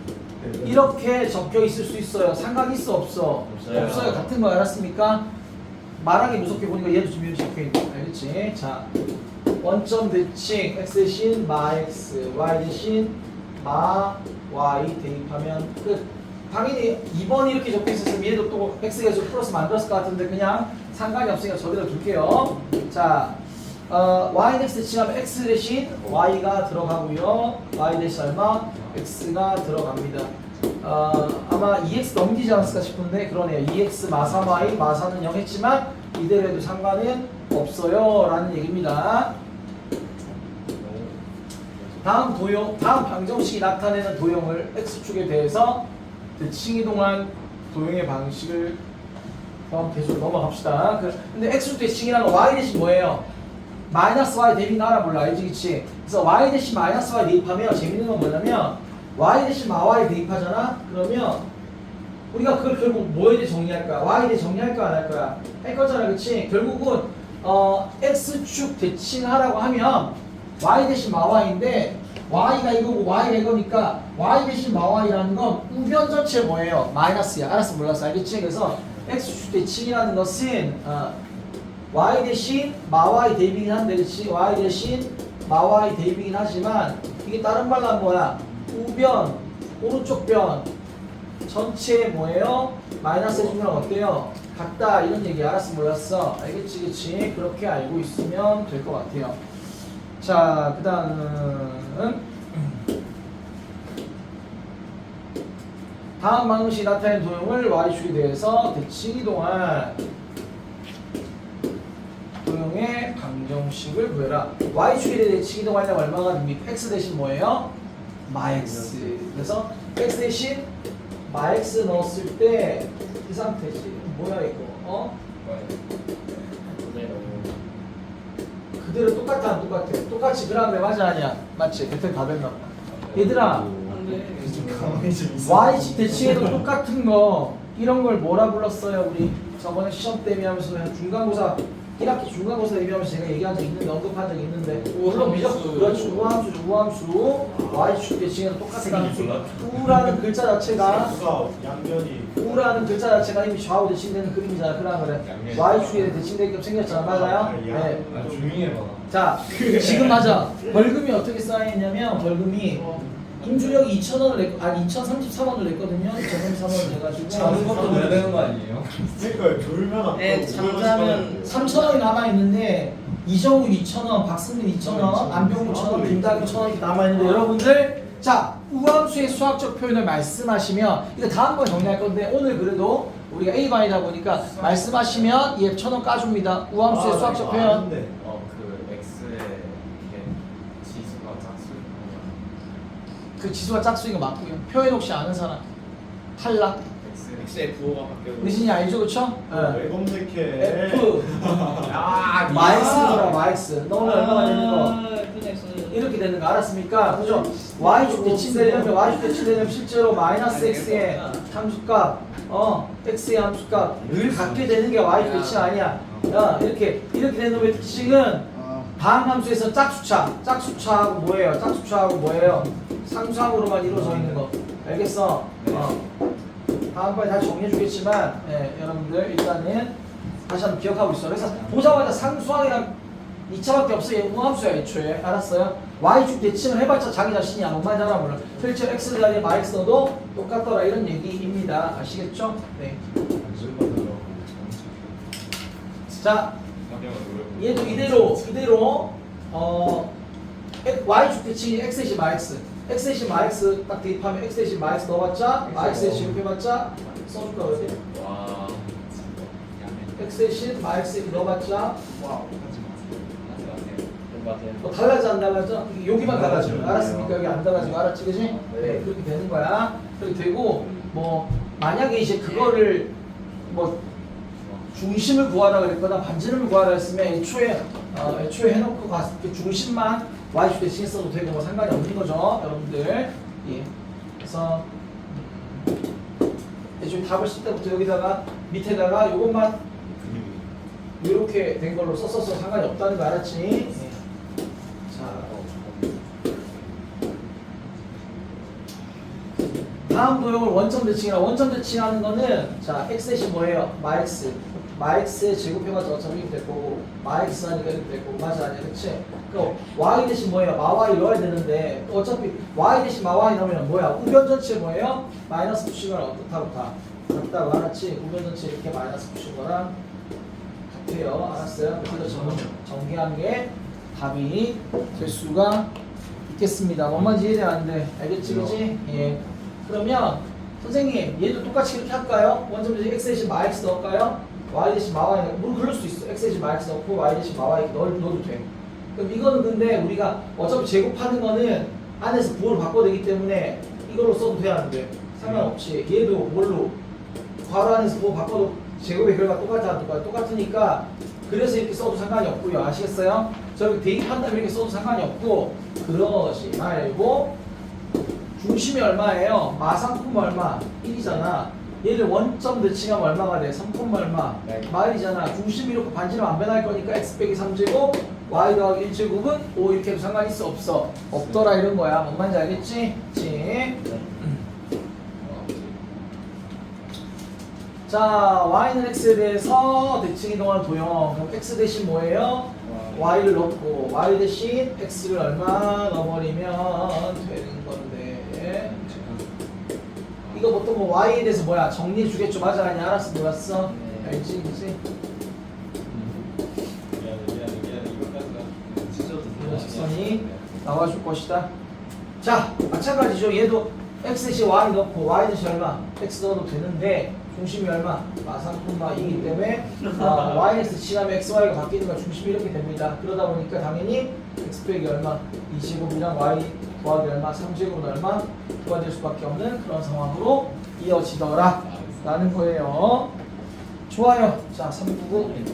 이렇게 적혀 있을 수 있어요. 상관이 있어 없어? 없어요. 같은 거 알았습니까? 말하기 무섭게 보니까 얘도 지금 이렇게 적혀 있고. 알겠지? 자, 원점 대칭 x 대신 마 x, y 대신 마 y 대입하면 끝. 당연히 2번이 이렇게 적혀 있었으면 얘도 또 x가 좀 플러스 만들었을 것 같은데 그냥 상관이 없으니까 저대로 둘게요. 자, y x 대칭하면 x 대신 y가 들어가고요. y 대신 얼마? x가 들어갑니다. 아마 2x 넘기지 않았을까 싶은데 그러네요. 2x 마3y 마4는 0 했지만 이대로 해도 상관은 없어요 라는 얘기입니다. 다음 방정식이 나타내는 도형을 x축에 대해서 대칭 이동한 도형의 방식을 계속 넘어갑시다. 근데 x축 대칭이라는 거 y 대신 뭐예요? 마이너스 y 대비 나라 몰라. 알지? 그치? 그래서 y 대신 마이너스 y 대입하면 재밌는 건 뭐냐면 y 대신 마 y 대입하잖아? 그러면 우리가 그걸 결국 뭐에 대해 정리할 거야? y에 대해 정리할 거야 안 할 거야? 할 거잖아. 그치? 결국은 x축 대칭하라고 하면 y 대신 마y인데 y가 이거고 y가 이거니까 y 대신 마y라는 건 우변 전체 뭐예요? 마이너스야. 알았어 몰랐어 알겠지? 그래서 x축 대칭이라는 것은 y 대신 마y 대입이긴 한데 그렇지? y 대신 마y 대입이긴 하지만 이게 다른 말로 하면 뭐야? 우변 오른쪽 변 전체 뭐예요? 마이너스 해주면 어때요? 같다 이런 얘기 알았어 몰랐어? 알겠지 그치? 그렇게 알고 있으면 될 것 같아요. 자 그 다음은 다음 방식이 나타낸 도형을 y축에 대해서 대칭 이동한 도형의 방정식을 구해라. y축에 대해 대칭 이동하려면 얼마가 됩니까? x 대신 뭐예요? 마x. 그래서 x 대신 마x 넣었을 때 이 상태지. 뭐야 이거? 그대로 똑같아 안 똑같아? 똑같이 그라운드 맞아 아니야? 맞지? 대퇴 다 됐나 봐. 얘들아 좀 가만히 좀 있어. y축 대칭에도 똑같은 거 이런 걸 뭐라 불렀어요? 우리 저번에 시험 때 얘기하면서 그냥 중간고사 1학기 중간고사 얘기하면서 제가 얘기한 적 있는데 언급한 적 있는데 물론 미적 그렇지 우함수 y축 대칭에도 똑같은 함수 우라는 글자 자체가 수가 양변이 우라는 글자 자체가 이미 좌우 대칭되는 그림이잖아. 그래 y축에 대칭되게끔 생겼잖아. 맞아요? 네. 조용히 해봐. 자 지금 맞아. 벌금이 어떻게 쌓여있냐면 벌금이 임주력이 2,000원을 냈, 아니 2,033원을 냈거든요. 2,033원을 내가지고 자는 것도 내야 되는 거 아니에요? 그러니까 졸면 네, 잠자면 3,000원이 남아있는데 이정우 2,000원, 박승민 2,000원, 안병우 1,000원, 김다규 1,000원 이렇게 남아있는데 여러분들 자 우함수의 수학적 표현을 말씀하시면 이거 다음번에 정리할 건데 오늘 그래도 우리가 A반이다 보니까 말씀하시면 얘 1,000원 까줍니다. 우함수의 수학적 표현 네. 그 x의 이게 지수가 짝수인 그 지수가 짝수인 거 맞고요. 표현 혹시 아는 사람? 탈락? x의 부호가 바뀌고 의진이 알죠 그쵸? 왜 검색해? F 아 마이스더라 마이스 너는 얼마나 되는 거? 이렇게 되는 거 알았습니까? 그죠? y축 대칭되려면 y축 대칭되려면 실제로 마이너스 x의 함수값 x의 함수값 늘 같게 되는 게 y축 대칭 아니야. 이렇게 되는 놈의 특징은 다음 함수에서 짝수차하고 뭐예요? 상수항으로만 이루어져 있는 거 알겠어? 다음번에 다시 정리해 주겠지만 여러분들 일단은 다시 한번 기억하고 있어. 그래서 보자마자 상수항이랑 2차밖에 없어. 얘 우함수야 애초에. 알았어요? y축 대칭을 해봤자 자기 자신이 뭔 말인지 알아 몰라. 실제로 x를 자리에 마이너스 넣어도 똑같더라 이런 얘기입니다. 아시겠죠? 네. 자 얘도 이대로 y축 대칭이 x 대신 마이너스 x 대신 마이너스 딱 대입하면 x 대신 마이너스 넣어봤자 마이너스 대신 이렇게 해봤자 써줄까 그러지? 와 x 대신 마이너스 이렇게 넣어봤자 맞아요. 달라져 안 달라져? 여기만 달라져. 알았습니까? 여기 안 달라지고 알았지 그지? 네 그렇게 되는 거야. 그렇게 되고 뭐 만약에 이제 그거를 뭐 중심을 구하라 그랬거나 반지름을 구하라 했으면 애초에 해놓고 그 중심만 y축 대칭 했어도 되고 뭐 상관이 없는 거죠 여러분들. 예. 그래서 애초에 답을 쓸 때부터 여기다가 밑에다가 요것만 이렇게 된 걸로 썼어서 상관이 없다는 거 알았지? 예. 다음 도형을 원점 대칭이라 원점 대칭하는 거는 자 x 대신 뭐예요? 마x의 제곱해가지고 어차피 이렇게 될 거고 마x 하니까 이렇게 될 거고 맞아 아니야 그치? 그럼 y 대신 뭐예요? 마y 넣어야 되는데 어차피 y 대신 마y 넣으면 뭐야? 우변 전체 뭐예요? 마이너스 붙인 거랑 같다고 알았지? 우변 전체 이렇게 마이너스 붙인 거랑 같아요. 알았어요? 그래서 정리한 게 답이 될 수가 있겠습니다. 뭔 말인지 이해되는데 알겠지 그치? 예. 그러면 선생님 얘도 똑같이 이렇게 할까요? 원점 대신 x 대신 마x 넣을까요? y 대신 마y 물론 그럴 수 있어. x 대신 마x 넣고 y 대신 마y 넣어도 돼. 그럼 이거는 근데 우리가 어차피 제곱하는 거는 안에서 부호를 바꿔야 되기 때문에 이걸로 써도 돼야 하는데 상관없지. 얘도 뭘로? 괄호 안에서 부호 바꿔도 제곱의 결과가 똑같으니까 그래서 이렇게 써도 상관이 없고요. 아시겠어요? 저렇게 대입한다면 이렇게 써도 상관이 없고 그러지 말고 중심이 얼마예요? 마상품 얼마? 1이잖아. 얘를 원점 대칭하면 얼마가 돼? 3, 얼마? 네. 마일이잖아. 중심이 이렇게 반지름 안 변할 거니까 x 빼기 3제곱 y 더하기 1제곱은 5 이렇게 해도 상관 있어? 없어? 없더라 이런 거야. 뭔 말인지 알겠지? 그치? 자, y는 x에 대해서 대칭 이동하는 도형. 그럼 x 대신 뭐예요? y를 넣고 y 대신 x를 얼마 넣어버리면 되는 건데 이거 보통 뭐 y에 대해서 뭐야 정리해 주겠죠. 맞아 아니 알았어 몰랐어? 네. 알지 그치? 미안해 이거까지가 찢어도 이런 직선이 나와줄 것이다. 자 마찬가지죠. 얘도 x 대신 y 넣고 y 대신 얼마? x 넣어도 되는데 중심이 얼마? 3,2이기 때문에 yx 지나면 xy가 바뀌는 건 중심이 이렇게 됩니다. 그러다 보니까 당연히 x 빼기 얼마? 2제곱이랑 y 더하기 얼마? 3제곱은 얼마? 가 될 수밖에 없는 그런 상황으로 이어지더라 라는 거예요. 좋아요. 자 399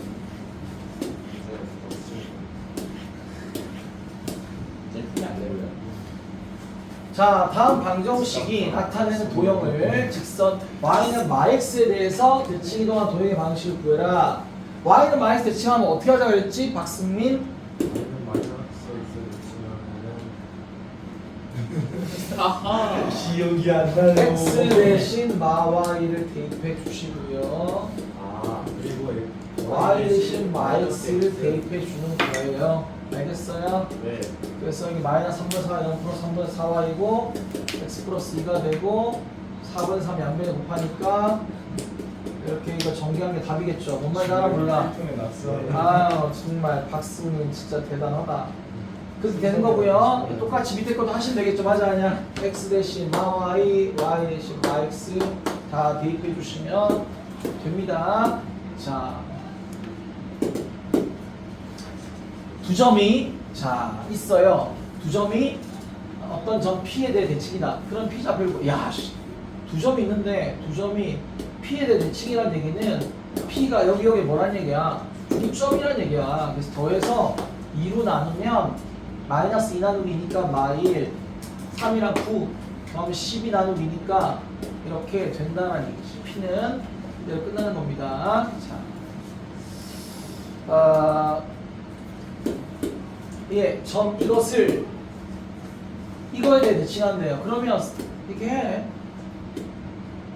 제품이 안 내려요. 자 다음 방정식이 나타내는 도형을 직선 y는 마x에 대해서 대칭 이동한 도형의 방식을 구해라. y는 마x 대칭하면 어떻게 하자 그랬지? 박승민 얘는 마이너스 있으면 아하. 기억이 안 나요. x 대신 마 y를 대입해 주시고요. 아 그리고 y 대신 max를 대입해 주는 거예요. 알겠어요? 네. 그래서 여기 마이너스 3분의 4가 0 플러스 3분의 4y고 x 플러스 2가 되고 4분의 3 양변에 곱하니까 이렇게 이거 전개한 게 답이겠죠. 뭔 말인지 알아 몰라? 통에 났어. 아 정말 박승민 진짜 대단하다. 그래서 되는 거고요. 똑같이 밑에 것도 하시면 되겠죠. 맞아 아니야? x 대신 마 y, y 대신 마 x 다 대입해 주시면 됩니다. 자, 두 점이 자 있어요. 두 점이 어떤 점 P에 대해 대칭이다. 그럼 P 잡히고 야, 두 점이 있는데 두 점이 P에 대해 대칭이라는 얘기는 P가 여기 뭐란 얘기야? 중점이란 얘기야. 그래서 더해서 2로 나누면 마이너스 2 나누기니까 마일 3이랑 9 그다음에 12 나누기니까 이렇게 된다는 얘기지. P는 이대로 끝나는 겁니다. 자, 예, 점 이것을 이거에 대해 대칭한대요. 그러면 이렇게 해.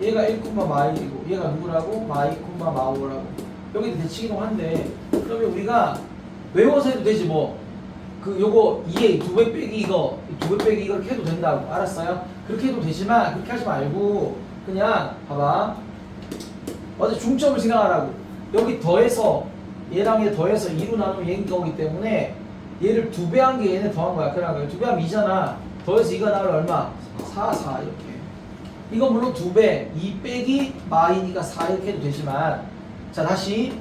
얘가 1, 마이고 얘가 누구라고? 마이, 마오라고. 여기 대칭이동 한데 그러면 우리가 외워서 해도 되지 뭐. 그 요거 2에 2배 빼기 이거 2배 빼기 이걸 해도 된다고. 알았어요? 그렇게 해도 되지만 그렇게 하지 말고 그냥 봐봐. 어제 중점을 생각하라고. 여기 더해서 얘랑 얘 더해서 2로 나누면 얘인 거기 때문에 얘를 2배 한 게 얘네 더한 거야. 그러니까 2배 하면 2잖아. 더해서 2가 나오면 얼마? 4 이렇게. 이거 물론 2배 2 빼기 마이니까 4 이렇게 해도 되지만 자 다시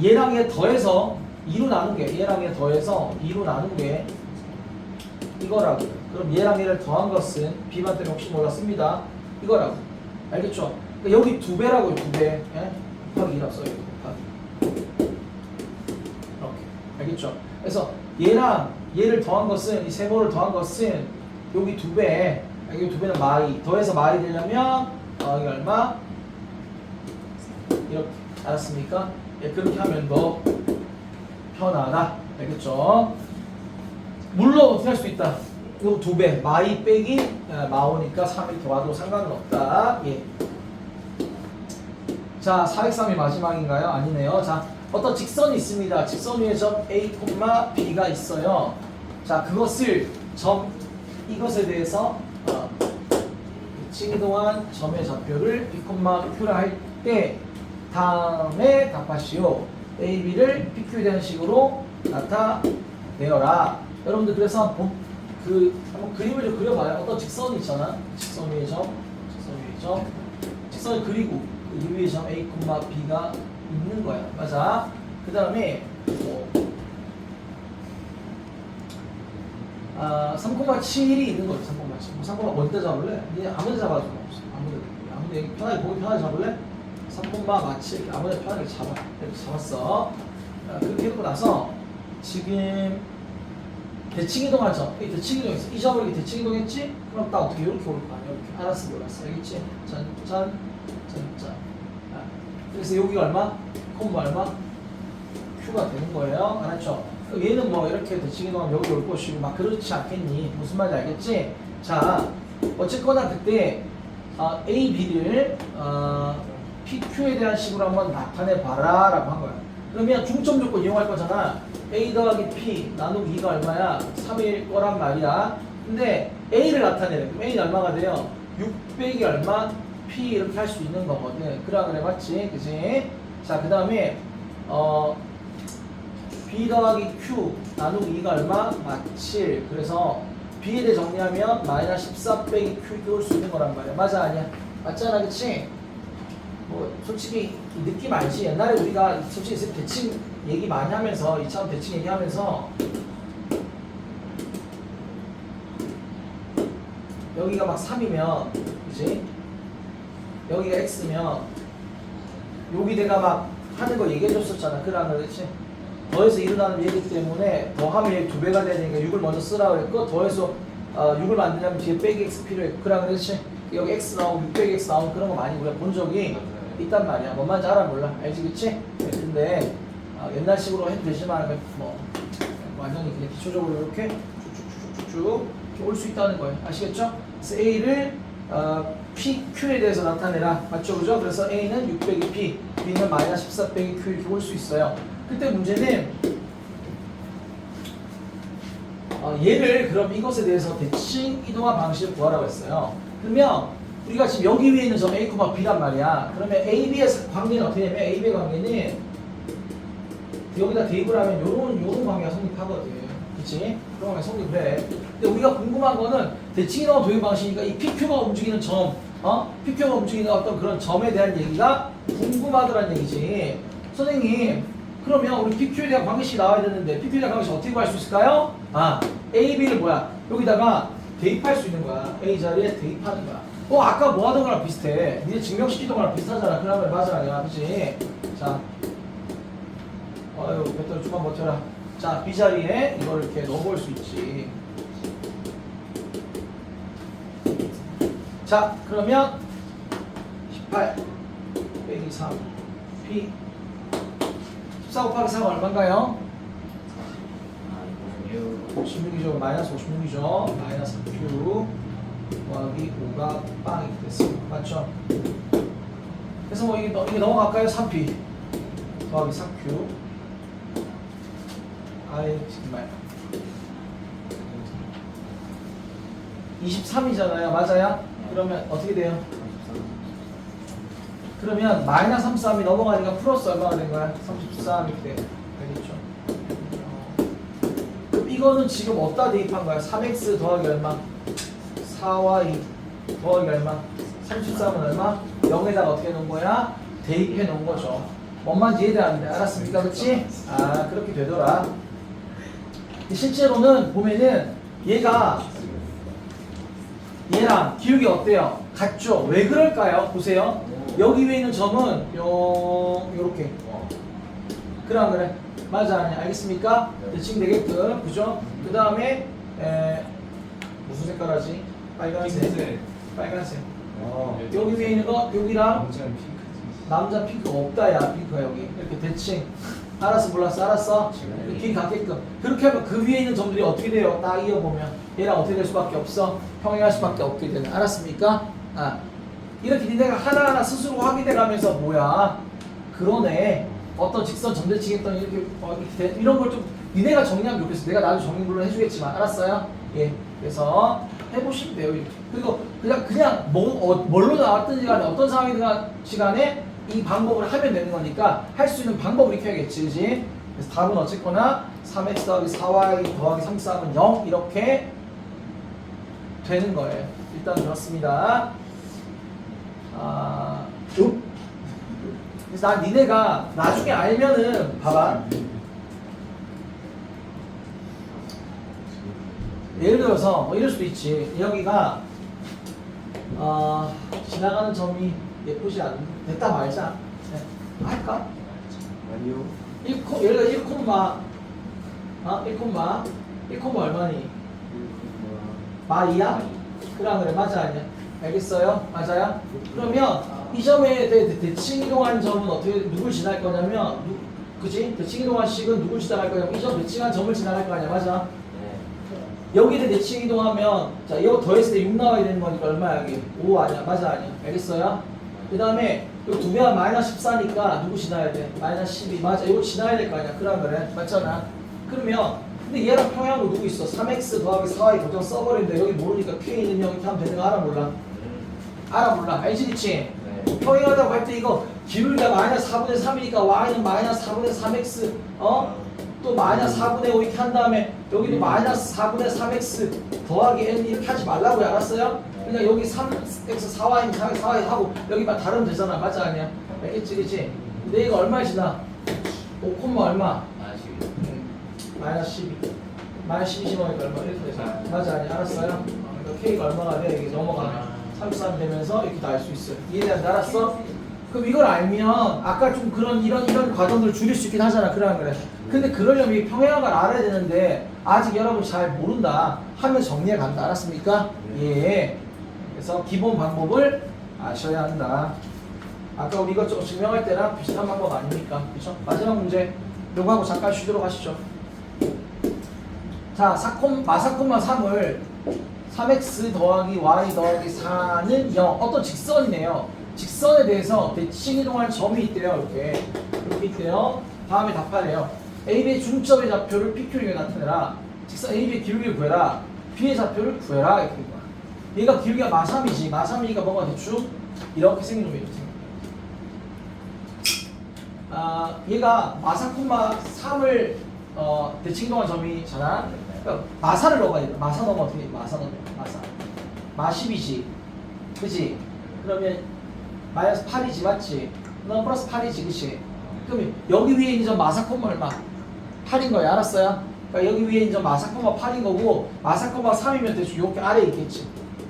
얘랑 얘 더해서 2로 나눈 게 얘랑 얘 더해서 2로 나눈 게 이거라고. 그럼 얘랑 얘를 더한 것은 비반 때문에 혹시 몰랐습니다. 이거라고. 알겠죠? 그러니까 여기 2배라고요. 2배. 예? 곱하기 2라고 써요. 곱하기. 이렇게. 알겠죠? 그래서 얘랑 얘를 더한 것은 이 세모를 더한 것은 여기 2배. 여기 2배는 마이. 더해서 마이 되려면 더하기 얼마? 이렇게. 알았습니까? 예, 그렇게 하면 더 편하다. 알겠죠? 물론 어떻게 할 수 있다. 이거 2배. 마이 빼기 마오니까 3 이렇게 와도 상관은 없다. 예. 자, 403이 마지막인가요? 아니네요. 자, 어떤 직선이 있습니다. 직선 위에 점 A, B가 있어요. 자, 그것을 점 이것에 대해서 칭이동한 점의 좌표를 B, Q라 할 때 다음에 답하시오. A, B를 PQ에 대한 식으로 나타내어라. 여러분들 그래서 한번 그림을 좀 그려봐요. 어떤 직선이 있잖아. 직선 위에 점, 직선을 그리고 그 위에 점 A, B가 있는 거야. 맞아. 그 다음에 3,7이 있는 거죠. 3,7. 3, 어디다 잡을래? 그냥 아무데나 잡아도 없어. 아무데나 편하게 보기 편하게 잡을래? 3,7 아무데나 편하게 잡아. 이렇게 잡았어. 그렇게 해놓고 나서 지금 대칭이동 하죠. 이 대칭이동 있어. 이 점을 이렇게 대칭이동했지? 그럼 딱 어떻게 이렇게 올 거 아니야? 이렇게. 알았어 몰랐어. 알겠지? 짠. 자. 그래서 여기가 얼마? 콤마 얼마? Q가 되는 거예요. 알았죠? 그럼 얘는 뭐 이렇게 대칭이 나오면 여기 올 것이고 막 그렇지 않겠니? 무슨 말인지 알겠지? 자, 어쨌거나 그때 A, B를 PQ에 대한 식으로 한번 나타내 봐라 라고 한 거야. 그러면 중점 조건 이용할 거잖아. A 더하기 P 나누기 2가 얼마야? 3일 거란 말이야. 근데 A를 나타내래. 그럼 A는 얼마가 돼요? 6 빼기 얼마? P 이렇게 할 수 있는 거거든. 그래 맞지? 그치? 자, 그 다음에 B 더하기 Q 나누기 2가 얼마? 7. 그래서 B에 대해 정리하면 마이너스 14 빼기 Q 이렇게 올 수 있는 거란 말이야. 맞아 아니야? 맞잖아 그치? 뭐 솔직히 이 느낌 알지? 옛날에 우리가 솔직히 대칭 얘기 많이 하면서 2차원 대칭 얘기하면서 여기가 막 3이면 그치? 여기가 X면 여기 내가 막 하는 거 얘기해 줬었잖아. 그렇지? 더해서 일어나는 얘기 때문에 더하면 얘 2배가 되니까 6을 먼저 쓰라고 했고 더해서 6을 만들려면 뒤에 빼기 X 필요했고 그렇지? 여기 X 나오고 6 빼기 X 나오고 그런 거 많이 우리가 본 적이 있단 말이야. 뭔 말인지 알아 몰라? 알지 그치? 네, 근데 옛날식으로 해도 되지만 뭐 완전히 그냥 기초적으로 이렇게 쭉쭉쭉쭉쭉 올 수 있다는 거예요. 아시겠죠? 그래서 A를 PQ에 대해서 나타내라. 맞죠? 그죠? 그래서 A는 6 빼기 P, B는 마이너스 14 빼기 Q 이렇게 올 수 있어요. 그때 문제는 얘를 그럼 이것에 대해서 대칭 이동화 방식을 구하라고 했어요. 그러면 우리가 지금 여기 위에 있는 점 A, B란 말이야. 그러면 A, B의 관계는 어떻게 되냐면 A, B의 관계는 여기다 대입을 하면 요런 관계가 성립하거든. 그치? 그런 관계가 성립을 해. 근데 우리가 궁금한 거는 대칭 이동화 도입 방식이니까 이 PQ가 움직이는 점, PQ가 움직이는 어떤 그런 점에 대한 얘기가 궁금하더란 얘기지. 선생님, 그러면 우리 PQ에 대한 관계식이 나와야 되는데 PQ에 대한 관계식 어떻게 구할 수 있을까요? A, B를 뭐야? 여기다가 대입할 수 있는 거야. A 자리에 대입하는 거야. 아까 뭐 하던 거랑 비슷해. 니네 증명시키던 거랑 비슷하잖아. 그러면 맞아 아니야? 그치? 자, 배터리 좀만 버텨라. 자, B 자리에 이걸 이렇게 넣어볼 수 있지. 자, 그러면 18 빼기 3 P 14 곱하기 3은 얼마인가요? 56이죠. 마이너스 56이죠. 마이너스 Q 더하기 5가 빵이 됐습니다. 맞죠? 그래서 뭐 이게 넘어갈까요? 3P 더하기 4Q 아이 정말 23이잖아요. 맞아요? 그러면 어떻게 돼요? 그러면 마이너스 33이 넘어가니까 플러스 얼마가 된 거야? 33 이렇게 되겠죠. 그럼 이거는 지금 어디다 대입한 거야? 3x 더하기 얼마? 4y 더하기 얼마? 33은 얼마? 0에다가 어떻게 놓은 거야? 대입해 놓은 거죠. 뭔 말인지 이해되는데 알았습니까? 그치? 그렇게 되더라. 실제로는 보면은 얘랑 기울기 어때요? 같죠? 왜 그럴까요? 보세요. 여기 위에 있는 점은 요렇게 그래 맞아 아니야 알겠습니까? 대칭 되게끔 그죠? 그 다음에 무슨 색깔 하지? 빨간색 여기 위에 있는 거 여기랑 남자 핑크 없다 야 핑크가 여기 이렇게 대칭 알았어 몰랐어 알았어 길이 같게끔 그렇게 하면 그 위에 있는 점들이 어떻게 돼요? 딱 이어보면 얘랑 어떻게 될 수밖에 없어? 평행할 수밖에 없게 되는 알았습니까? 이렇게 니네가 하나하나 스스로 확인해 가면서 뭐야 그러네 어떤 직선 점대칭했던 이렇게 이런 걸 좀 니네가 정리하면 좋겠어. 내가 나도 정리 물론 해주겠지만 알았어요? 예 그래서 해보시면 돼요. 이렇게. 그리고 그냥 뭘로 나왔든지 간에 어떤 상황이든 시간에 이 방법을 하면 되는 거니까 할 수 있는 방법을 익혀야겠지 그지? 그래서 답은 어쨌거나 3x 더하기 4y 더하기 33은 0 이렇게 되는 거예요. 일단 그렇습니다. 그래서 난 니네가 나중에 알면은 봐봐 예를 들어서 뭐 이럴 수도 있지 여기가 지나가는 점이 예쁘지 않은 됐다 말자 할까? 아니요. 예를 들어 1콤마 얼마니? 마 2야? 그래 맞아 아니야? 알겠어요? 맞아요? 그러면 이 점에 대해 대칭 이동한 점은 어떻게 누굴 지날 거냐면 그지? 대칭 이동한 식은 누굴 지나갈 거냐면 이 점 대칭한 점을 지나갈 거 아니야, 맞아? 여기를 대칭 이동하면 자 이거 더했을 때 6 나와야 되는 거니까 얼마야 여기? 5 아니야, 맞아 아니야? 알겠어요? 그 다음에 이거 2배가 마이너스 14니까 누구 지나야 돼? 마이너스 12 맞아, 이거 지나야 될 거 아니야? 그러면은 맞잖아? 그러면 근데 얘랑 평행하고 누구 있어? 3x 더하기 4y 고정 써버리는데 여기 모르니까 k는 여기 하면 되는 거 알아 몰라? 알아 몰라? 알지 그치? 평행하다고 할 때 이거 기울기가 마이너스 4분의 3이니까 y는 마이너스 4분의 3x 또 마이너스 4분의 5 이렇게 한 다음에 여기도 마이너스 4분의 3x 더하기 n 이렇게 하지 말라고요, 알았어요? 그냥 여기 3x 4y 4y 하고 여기만 다르면 되잖아, 맞아 아니야? 알겠지 그치? 근데 이거 얼마 지나? 5, 얼마? 마이너스 12 마이너스 12 집어넣으니까 얼마? 이렇게 되죠. 맞아 아니야? 알았어요? 그러니까 k가 얼마가 돼? 이게 넘어가면 33 되면서 이렇게 알 수 있어요. 이해되는지 알았어? 그럼 이걸 알면 아까 좀 이런 과정들을 줄일 수 있긴 하잖아. 그래. 근데 그러려면 이 평행학을 알아야 되는데 아직 여러분 잘 모른다 하면 정리해 간다. 알았습니까? 예. 그래서 기본 방법을 아셔야 한다. 아까 우리 이것저것 증명할 때랑 비슷한 방법 아닙니까? 그렇죠? 마지막 문제 요거 하고 잠깐 쉬도록 하시죠. 자, 마사콤마 3을 3x 더하기 y 더하기 4는 0 어떤 직선이네요. 직선에 대해서 대칭 이동할 점이 있대요. 이렇게 있대요. 다음에 답하래요. AB의 중점의 좌표를 PQ로 나타내라. 직선 AB의 기울기를 구해라. B의 좌표를 구해라. 이렇게 된 거야. 얘가 기울기가 마3이지. 마3이니까 뭔가 대충 이렇게 생긴 놈이에요. 얘가 마사콤마 3을 대칭 이동한 점이잖아. 그러니까 마사를 넣어봐야 돼. 마사 넣으면 어떻게 돼? 마사 넣으면 마10이지. 그치? 그러면 마이너스 8이지, 맞지? 그다음 플러스 8이지, 그치? 그러면 여기 위에 있는 점 마사콤마 얼마? 8인 거야, 알았어요? 그러니까 여기 위에 있는 점 마사콤마 8인 거고 마사콤마 3이면 대충 이렇게 아래에 있겠지.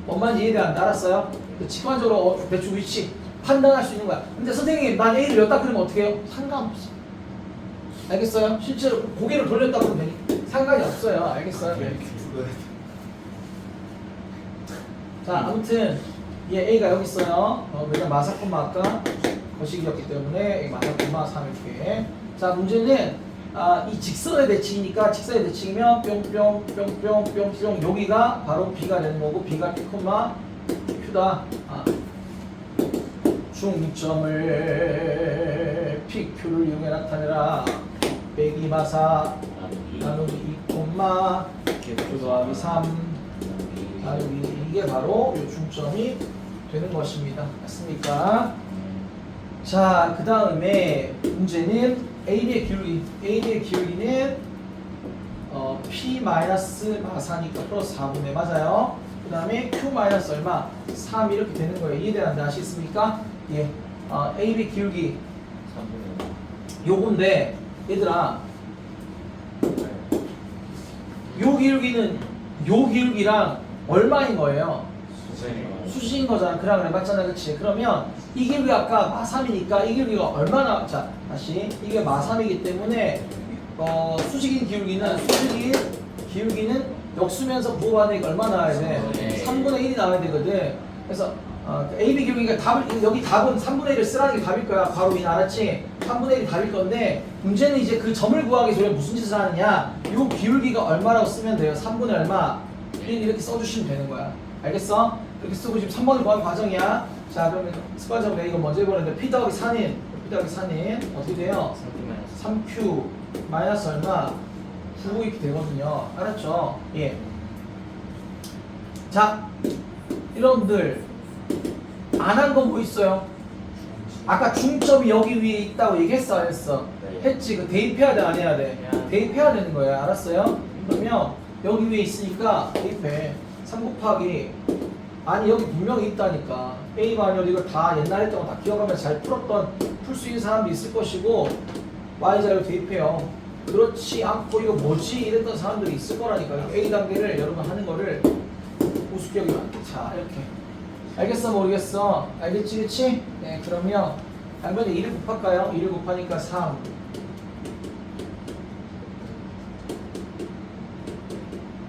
뭔 말인지 이해되는데 알았어요? 직관적으로 대충 위치 판단할 수 있는 거야. 근데 선생님 난 A를 였다 그러면 어떻게 해요? 상관없어. 알겠어요? 실제로 고개를 돌렸다 그러면 되니? 상관이 없어요. 알겠어요? 네. 자, 아무튼 얘 A가 여기 있어요. 왜냐면 마사콤마 아까 거식이었기 때문에 마사콤마 3 이렇게. 자, 문제는 이 직선의 대칭이니까 직선의 대칭이면 뿅뿅뿅뿅뿅뿅 여기가 바로 B가 되는 거고 B가 P, Q다. 중점을 PQ를 이용해 나타내라. 빼기 마사 나누기 2, Q 더하기 3 나누기 이게 바로 이 중점이 되는 것입니다. 맞습니까? 자, 그 다음에 문제는 AB의 기울기는 P 마이너스 마사니까 플러스 4분의 맞아요. 그 다음에 Q 마이너스 얼마? 3 이렇게 되는 거예요. 이해되는데 아시겠습니까? 예. AB 기울기 요건데 얘들아 요 기울기랑 얼마인 거예요? 수식인 거잖아. 그래 맞잖아, 그치? 그러면 이 기울기가 아까 마3이니까 이 기울기가 얼마나 자 다시 이게 마3이기 때문에 수식인 기울기는 역수면서 부호반응이 얼마 나와야 돼? 3분의 1이 나와야 되거든. 그래서 AB 기울기가 여기 답은 3분의 1을 쓰라는 게 답일 거야. 바로 위 알았지? 3분의 1이 답일 건데 문제는 이제 그 점을 구하기 위해서 우리가 무슨 짓을 하느냐? 이 기울기가 얼마라고 쓰면 돼요. 3분의 얼마? 1 이렇게 써주시면 되는 거야. 알겠어? 이렇게 쓰고 지금 3번을 구하는 과정이야. 자, 그러면 습관적으로 내가 이거 먼저 해보는데 P 더하기 4는 어떻게 돼요? 3Q 마이너스 얼마? 9 이렇게 되거든요. 알았죠? 예. 자, 여러분들 안 한 건 뭐 있어요? 아까 중점이 여기 위에 있다고 얘기했어 안 했어? 했지. 그 대입해야 돼 안 해야 돼? 대입해야 되는 거야. 알았어요? 그러면 여기 위에 있으니까 대입해. 3 곱하기 아니 여기 분명히 있다니까. A 마녀 이걸 다 옛날에 했던 거 다 기억하면 잘 풀 수 있는 사람도 있을 것이고 Y자로 대입해요. 그렇지 않고 이거 뭐지? 이랬던 사람들이 있을 거라니까. A 단계를 여러분 하는 거를 우습게 여기면 안 돼. 자, 이렇게. 알겠어? 모르겠어? 알겠지? 그치? 네, 그러면 당연히 1을 곱할까요? 1을 곱하니까 3.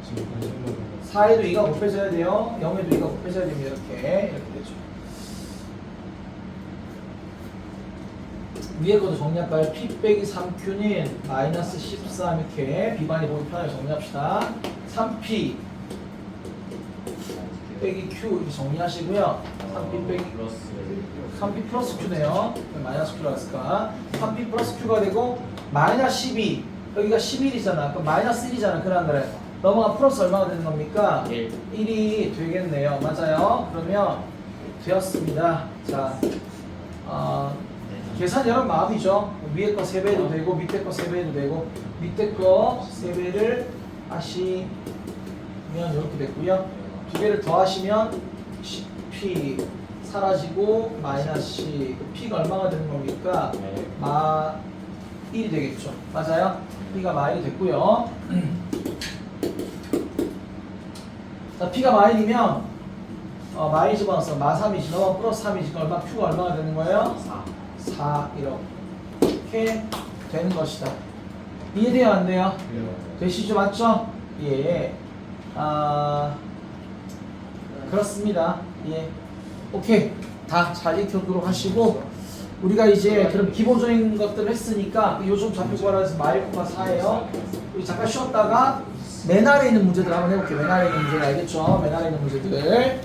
지금 관심만 4에도 2가 곱해져야 돼요. 0에도 2가 곱해져야 됩니다. 이렇게 되죠. 위에 것도 정리할까요? P 빼기 3Q는 마이너스 13 이렇게 비반이 보기 편하게 정리합시다. 3P 빼기 Q 이렇게 정리하시고요. 3P 빼기 플러스 3P 플러스 Q네요. 마이너스 Q로 했을까? 3P 플러스 Q가 되고 마이너스 12 여기가 11이잖아. 그럼 마이너스 1이잖아. 그런 거래. 넘어가 플러스 얼마가 되는 겁니까? 1. 1이 되겠네요. 맞아요. 그러면 되었습니다. 자, 계산 여러분 마음이죠. 위에 거 3배도 되고 밑에 거 3배도 되고 밑에 거 3배를 하시면 이렇게 됐고요. 두 개를 더하시면 P 사라지고 마이너스 P가 얼마가 되는 겁니까? 마 1이 되겠죠. 맞아요? P가 마 1이 됐고요. 자, P가 마 1이면 마 1 집어넣었어. 마 3이지. 넘어 플러스 3이지. 얼마? Q가 얼마가 되는 거예요? 4 이렇게 되는 것이다. 이해돼요? 안 돼요? 되시죠? 맞죠? 예. 그렇습니다. 예. 오케이. 다 잘 익혀두도록 하시고 우리가 이제 그럼 기본적인 것들을 했으니까 요즘 좌표 구하라서 마일코가 4예요. 우리 잠깐 쉬었다가 맨 아래에 있는 문제들 한번 해볼게요. 맨 아래에 있는 문제들 알겠죠? 맨 아래에 있는 문제들.